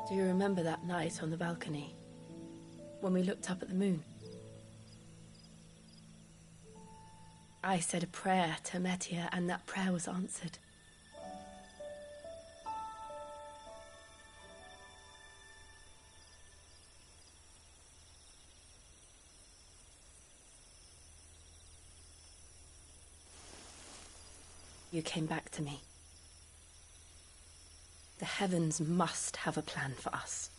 Do you remember that night on the balcony, when we looked up at the moon? I said a prayer to Metia, and that prayer was answered. You came back to me. The heavens must have a plan for us.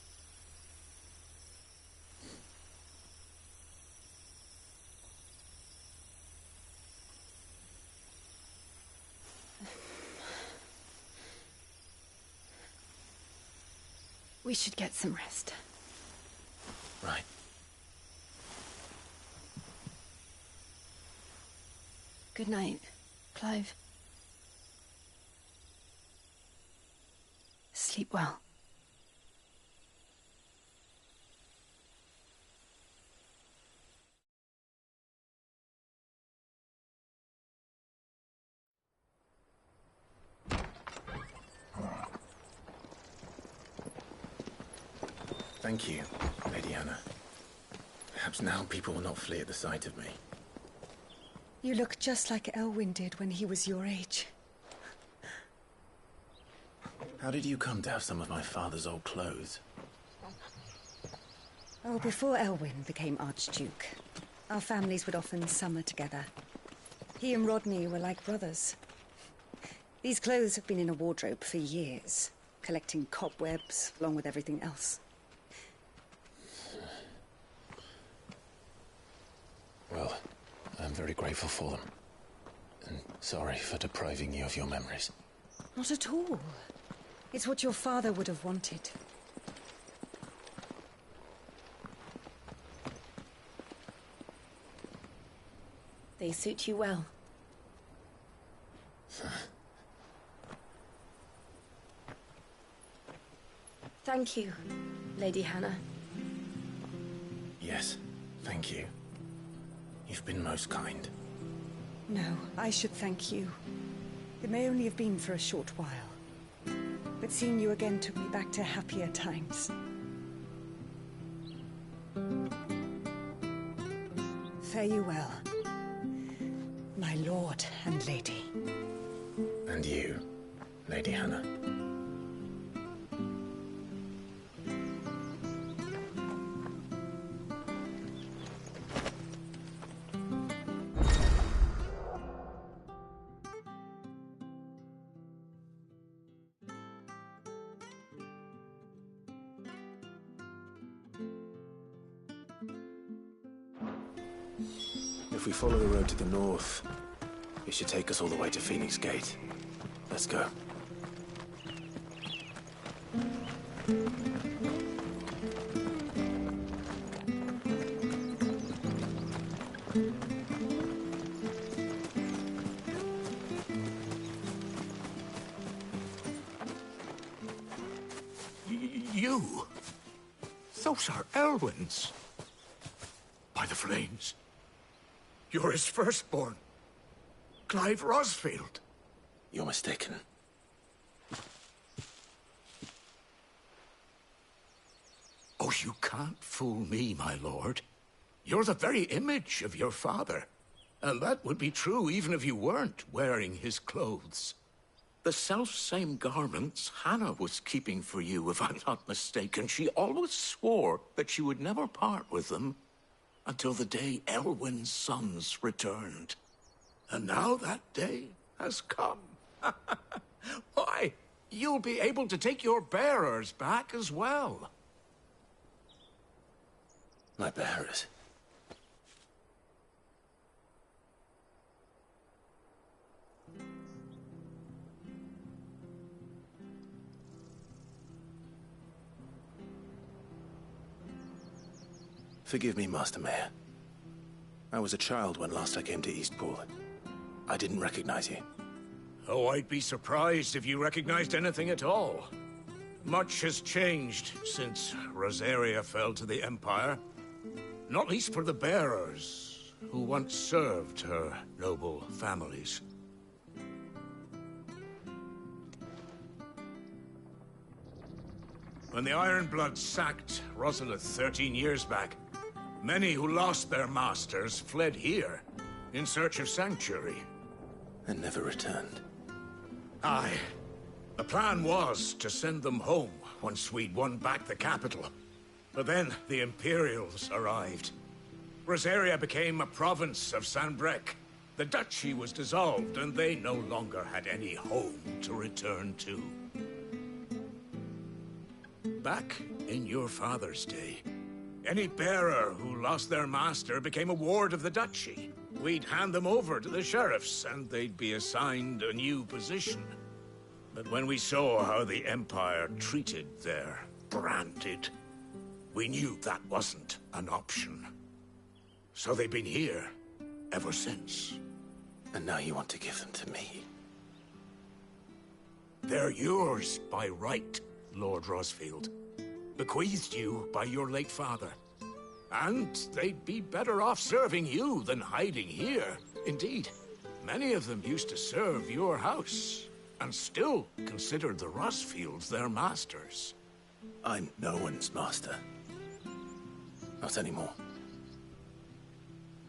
We should get some rest. Right. Good night, Clive. Sleep well. Thank you, Lady Hannah. Perhaps now people will not flee at the sight of me. You look just like Elwyn did when he was your age. How did you come to have some of my father's old clothes? Oh, before Elwyn became Archduke, our families would often summer together. He and Rodney were like brothers. These clothes have been in a wardrobe for years, collecting cobwebs along with everything else. Well, I'm very grateful for them. And sorry for depriving you of your memories. Not at all. It's what your father would have wanted. They suit you well. Thank you, Lady Hannah. Yes, thank you. You've been most kind. No, I should thank you. It may only have been for a short while, but seeing you again took me back to happier times. Fare you well, my lord and lady. And you, Lady Hannah. If we follow the road to the north, it should take us all the way to Phoenix Gate. Let's go. You? Those are Elwyn's. By the flames. You're his firstborn. Clive Rosfield. You're mistaken. Oh, you can't fool me, my lord. You're the very image of your father. And that would be true even if you weren't wearing his clothes. The self-same garments Hannah was keeping for you, if I'm not mistaken. She always swore that she would never part with them until the day Elwyn's sons returned. And now that day has come. Why, you'll be able to take your bearers back as well. My bearers? Forgive me, Master Mayor. I was a child when last I came to Eastpool. I didn't recognize you. Oh, I'd be surprised if you recognized anything at all. Much has changed since Rosaria fell to the Empire. Not least for the bearers, who once served her noble families. When the Ironbloods sacked Rosalith 13 years back, many who lost their masters fled here, in search of sanctuary. And never returned. Aye. The plan was to send them home once we'd won back the capital. But then the Imperials arrived. Rosaria became a province of Sanbreque. The duchy was dissolved, and they no longer had any home to return to. Back in your father's day, any bearer who lost their master became a ward of the duchy. We'd hand them over to the sheriffs, and they'd be assigned a new position. But when we saw how the Empire treated their branded, we knew that wasn't an option. So they've been here ever since. And now you want to give them to me? They're yours by right, Lord Rosfield. Bequeathed you by your late father. And they'd be better off serving you than hiding here. Indeed, many of them used to serve your house, and still considered the Rosfields their masters. I'm no one's master. Not anymore.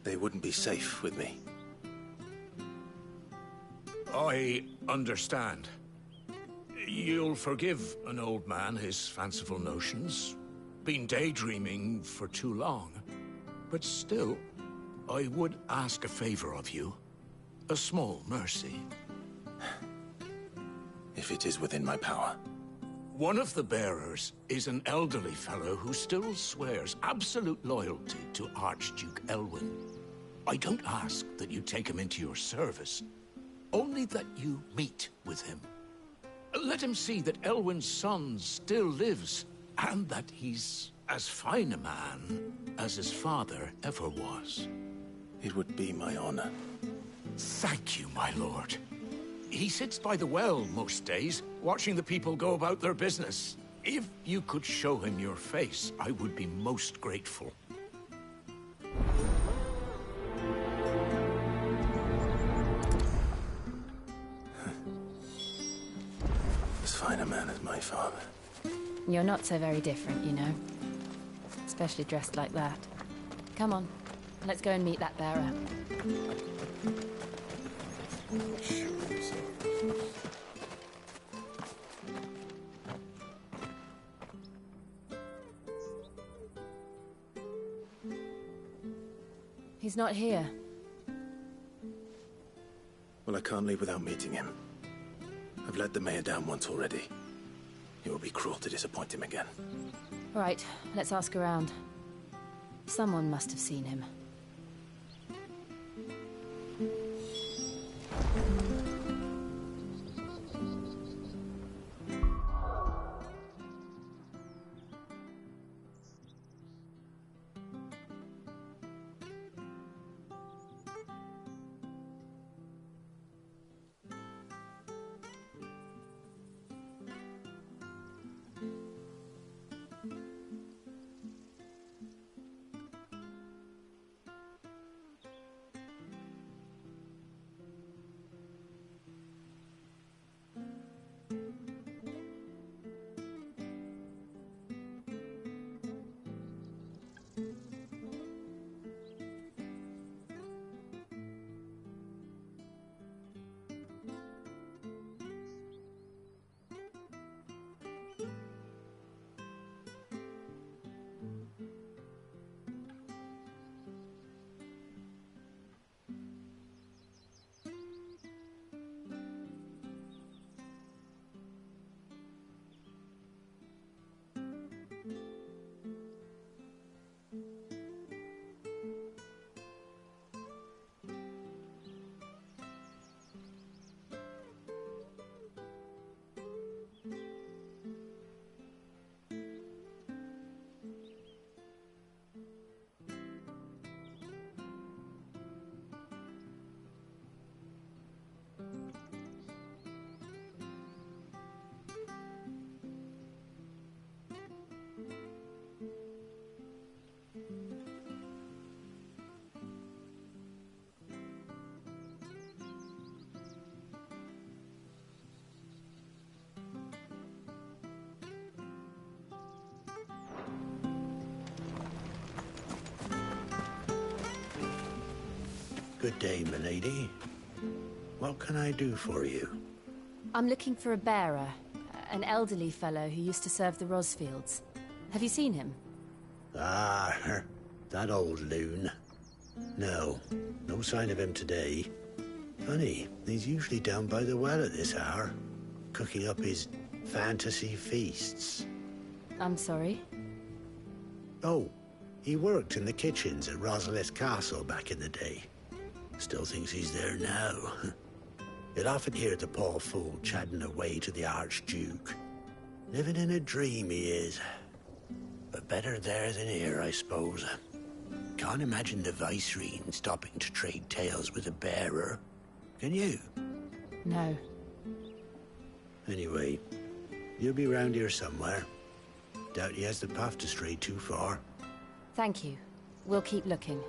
They wouldn't be safe with me. I understand. You'll forgive an old man his fanciful notions. Been daydreaming for too long. But still, I would ask a favor of you. A small mercy. If it is within my power. One of the bearers is an elderly fellow who still swears absolute loyalty to Archduke Elwyn. I don't ask that you take him into your service, only that you meet with him. Let him see that Elwyn's son still lives, and that he's as fine a man as his father ever was. It would be my honor. Thank you, my lord. He sits by the well most days, watching the people go about their business. If you could show him your face, I would be most grateful. As fine a man as my father. You're not so very different, you know. Especially dressed like that. Come on, let's go and meet that bearer. He's not here. Well, I can't leave without meeting him. I've let the mayor down once already. It would be cruel to disappoint him again. All right, let's ask around. Someone must have seen him. Good day, milady. What can I do for you? I'm looking for a bearer, an elderly fellow who used to serve the Rosfields. Have you seen him? Ah, that old loon. No sign of him today. Funny, he's usually down by the well at this hour, cooking up his fantasy feasts. I'm sorry? Oh, he worked in the kitchens at Rosalith Castle back in the day. Still thinks he's there now. You'd often hear the poor fool chatting away to the Archduke. Living in a dream he is. But better there than here, I suppose. Can't imagine the Viceroy stopping to trade tales with a bearer. Can you? No. Anyway, you'll be round here somewhere. Doubt he has the puff to stray too far. Thank you. We'll keep looking.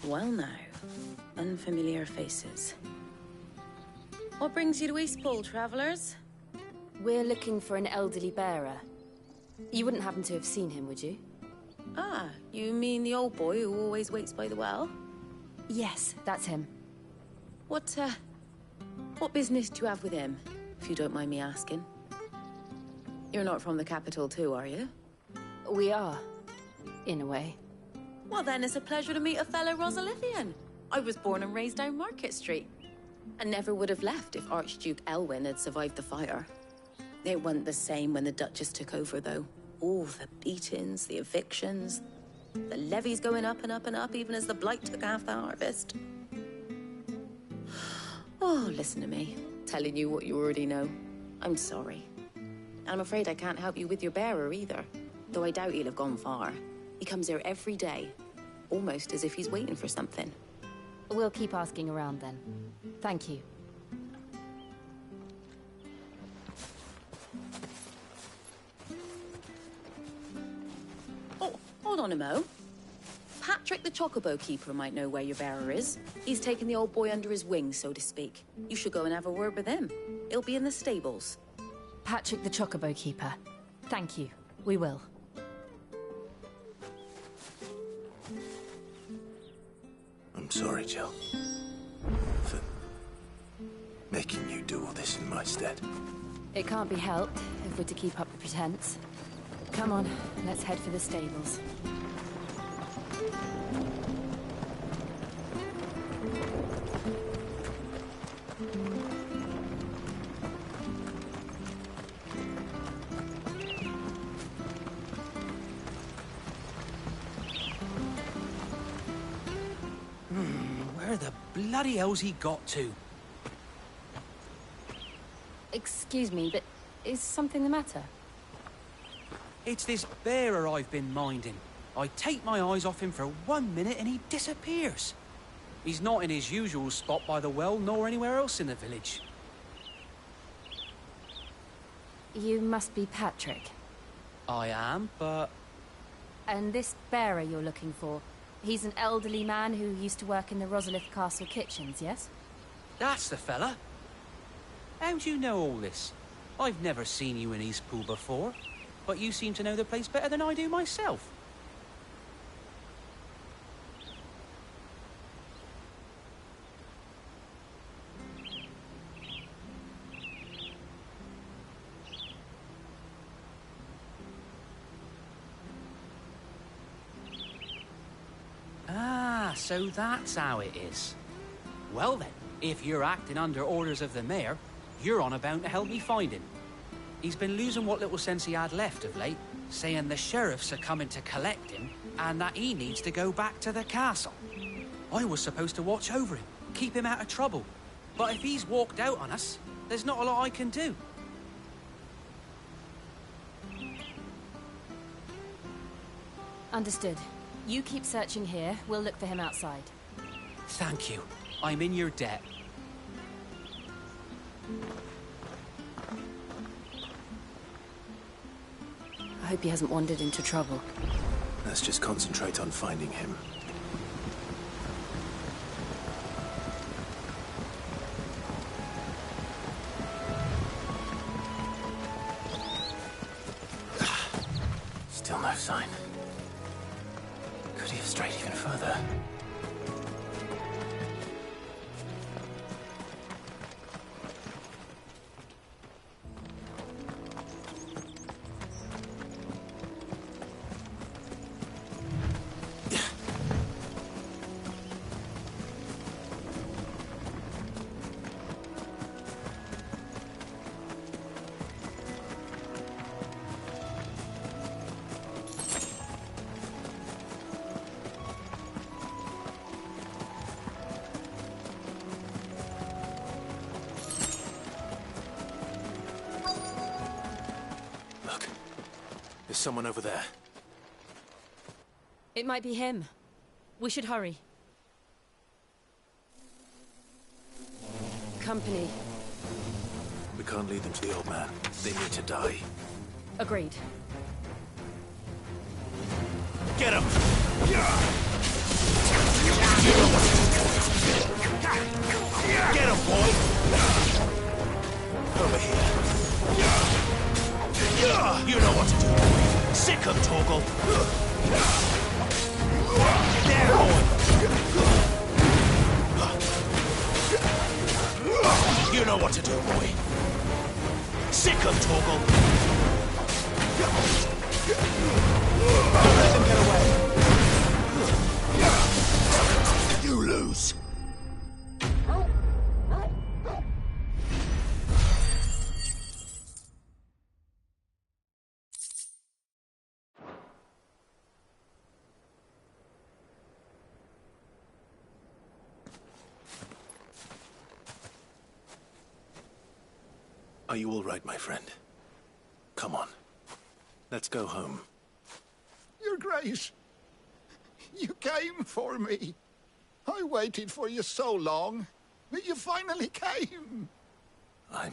Well now, unfamiliar faces. What brings you to Eastpool, travellers? We're looking for an elderly bearer. You wouldn't happen to have seen him, would you? Ah, you mean the old boy who always waits by the well? Yes, that's him. What business do you have with him, if you don't mind me asking? You're not from the capital too, are you? We are, in a way. Well then, it's a pleasure to meet a fellow Rosalithian. I was born and raised down Market Street. And never would have left if Archduke Elwyn had survived the fire. It wasn't the same when the Duchess took over, though. All the beatings, the evictions, the levies going up and up and up, even as the blight took half the harvest. Oh, listen to me, telling you what you already know. I'm sorry. And I'm afraid I can't help you with your bearer either, though I doubt he'll have gone far. He comes here every day, almost as if he's waiting for something. We'll keep asking around then. Thank you. Oh, hold on a mo. Patrick the Chocobo Keeper might know where your bearer is. He's taken the old boy under his wing, so to speak. You should go and have a word with him. He'll be in the stables. Patrick the Chocobo Keeper. Thank you. We will. I'm sorry, Jill, for making you do all this in my stead. It can't be helped if we're to keep up the pretense. Come on, let's head for the stables. Where the bloody hell's he got to? Excuse me, but is something the matter? It's this bearer I've been minding. I take my eyes off him for 1 minute and he disappears. He's not in his usual spot by the well, nor anywhere else in the village. You must be Patrick. I am, but... And this bearer you're looking for, he's an elderly man who used to work in the Rosalith Castle kitchens, yes? That's the fella. How do you know all this? I've never seen you in Eastpool before, but you seem to know the place better than I do myself. Ah, so that's how it is. Well then, if you're acting under orders of the mayor, you're on about to help me find him. He's been losing what little sense he had left of late, saying the sheriffs are coming to collect him and that he needs to go back to the castle. I was supposed to watch over him, keep him out of trouble. But if he's walked out on us, there's not a lot I can do. Understood. You keep searching here, we'll look for him outside. Thank you. I'm in your debt. I hope he hasn't wandered into trouble. Let's just concentrate on finding him. Still no sign. Could he have strayed even further? There's someone over there. It might be him. We should hurry. Company. We can't lead them to the old man. They need to die. Agreed. Get him! Get him, boy! Over here. You know what to do. Sick him, Torgal. There, boy. You know what to do, boy. Sick him, Torgal. Don't let them get away. You lose. Are you all right, my friend? Come on. Let's go home. Your Grace, you came for me. I waited for you so long, but you finally came. I'm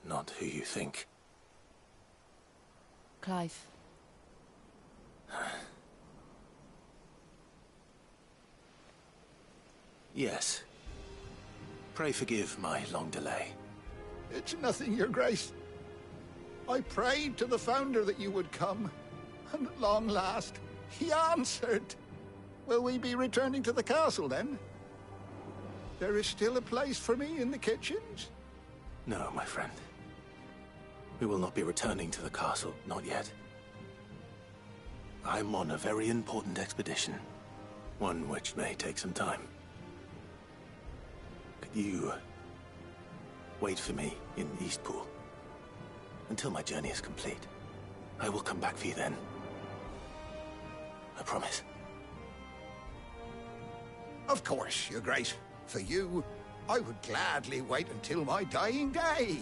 not who you think. Clive. Yes. Pray forgive my long delay. It's nothing, Your Grace. I prayed to the Founder that you would come, and at long last, he answered. Will we be returning to the castle, then? There is still a place for me in the kitchens? No, my friend. We will not be returning to the castle, not yet. I'm on a very important expedition, one which may take some time. Could you wait for me in Eastpool until my journey is complete? I will come back for you then. I promise. Of course, Your Grace. For you, I would gladly wait until my dying day.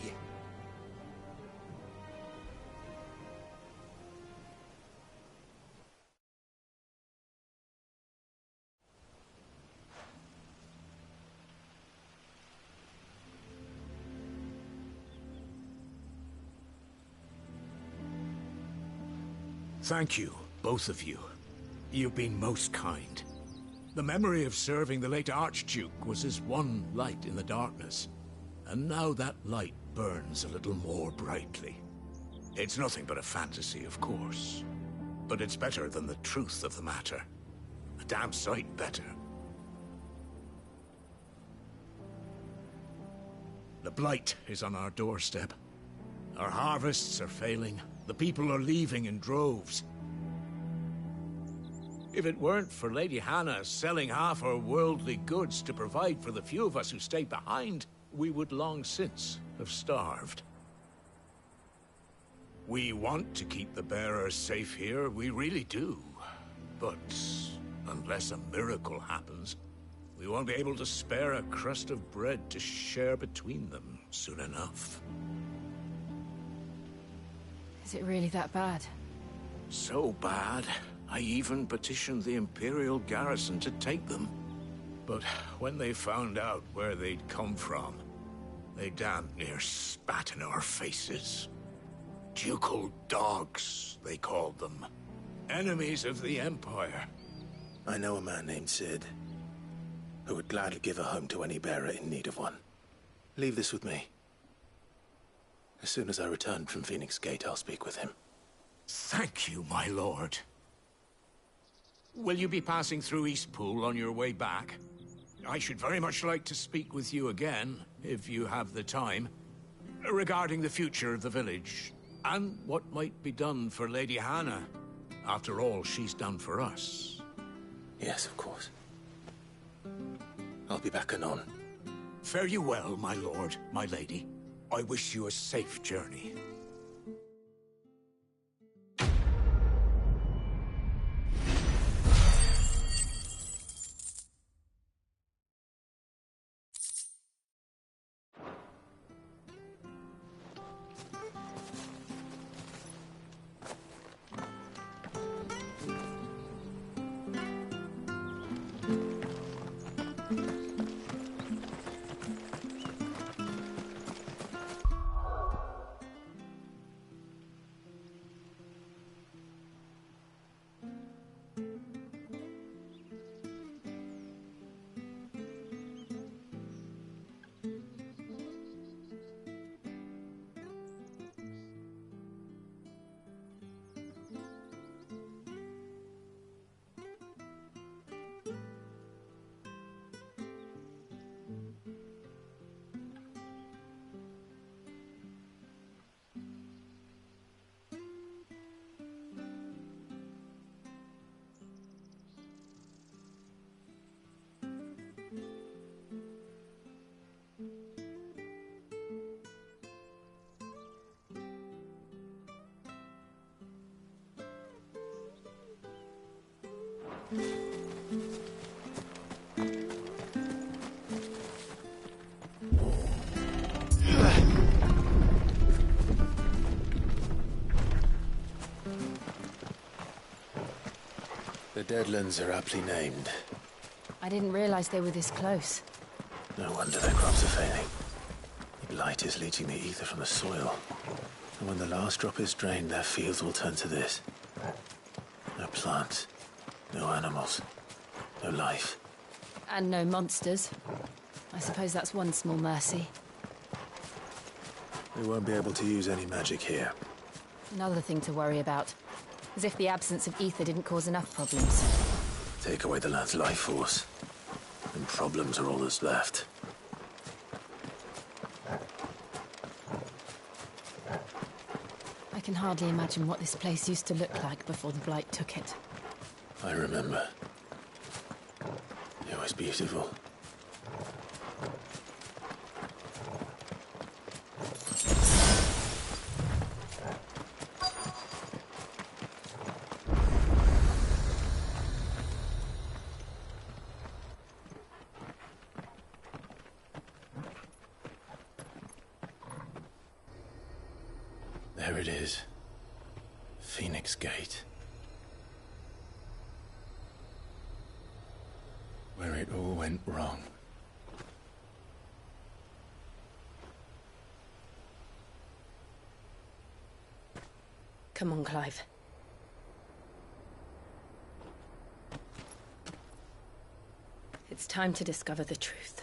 Thank you, both of you. You've been most kind. The memory of serving the late Archduke was as one light in the darkness, and now that light burns a little more brightly. It's nothing but a fantasy, of course, but it's better than the truth of the matter. A damn sight better. The blight is on our doorstep. Our harvests are failing. The people are leaving in droves. If it weren't for Lady Hannah selling half her worldly goods to provide for the few of us who stayed behind, we would long since have starved. We want to keep the bearers safe here, we really do. But unless a miracle happens, we won't be able to spare a crust of bread to share between them soon enough. Is it really that bad? So bad, I even petitioned the Imperial garrison to take them. But when they found out where they'd come from, they damn near spat in our faces. Ducal dogs, they called them. Enemies of the Empire. I know a man named Sid, who would gladly give a home to any bearer in need of one. Leave this with me. As soon as I return from Phoenix Gate, I'll speak with him. Thank you, my lord. Will you be passing through Eastpool on your way back? I should very much like to speak with you again, if you have the time, regarding the future of the village, and what might be done for Lady Hannah, after all she's done for us. Yes, of course. I'll be back anon. Fare you well, my lord, my lady. I wish you a safe journey. The Deadlands are aptly named. I didn't realize they were this close. No wonder their crops are failing. The blight is leaching the ether from the soil. And when the last drop is drained, their fields will turn to this. No plants, no animals, no life. And no monsters. I suppose that's one small mercy. We won't be able to use any magic here. Another thing to worry about. As if the absence of ether didn't cause enough problems. Take away the lad's life force, and problems are all that's left. I can hardly imagine what this place used to look like before the Blight took it. I remember. It was beautiful. There it is. Phoenix Gate. Where it all went wrong. Come on, Clive. It's time to discover the truth.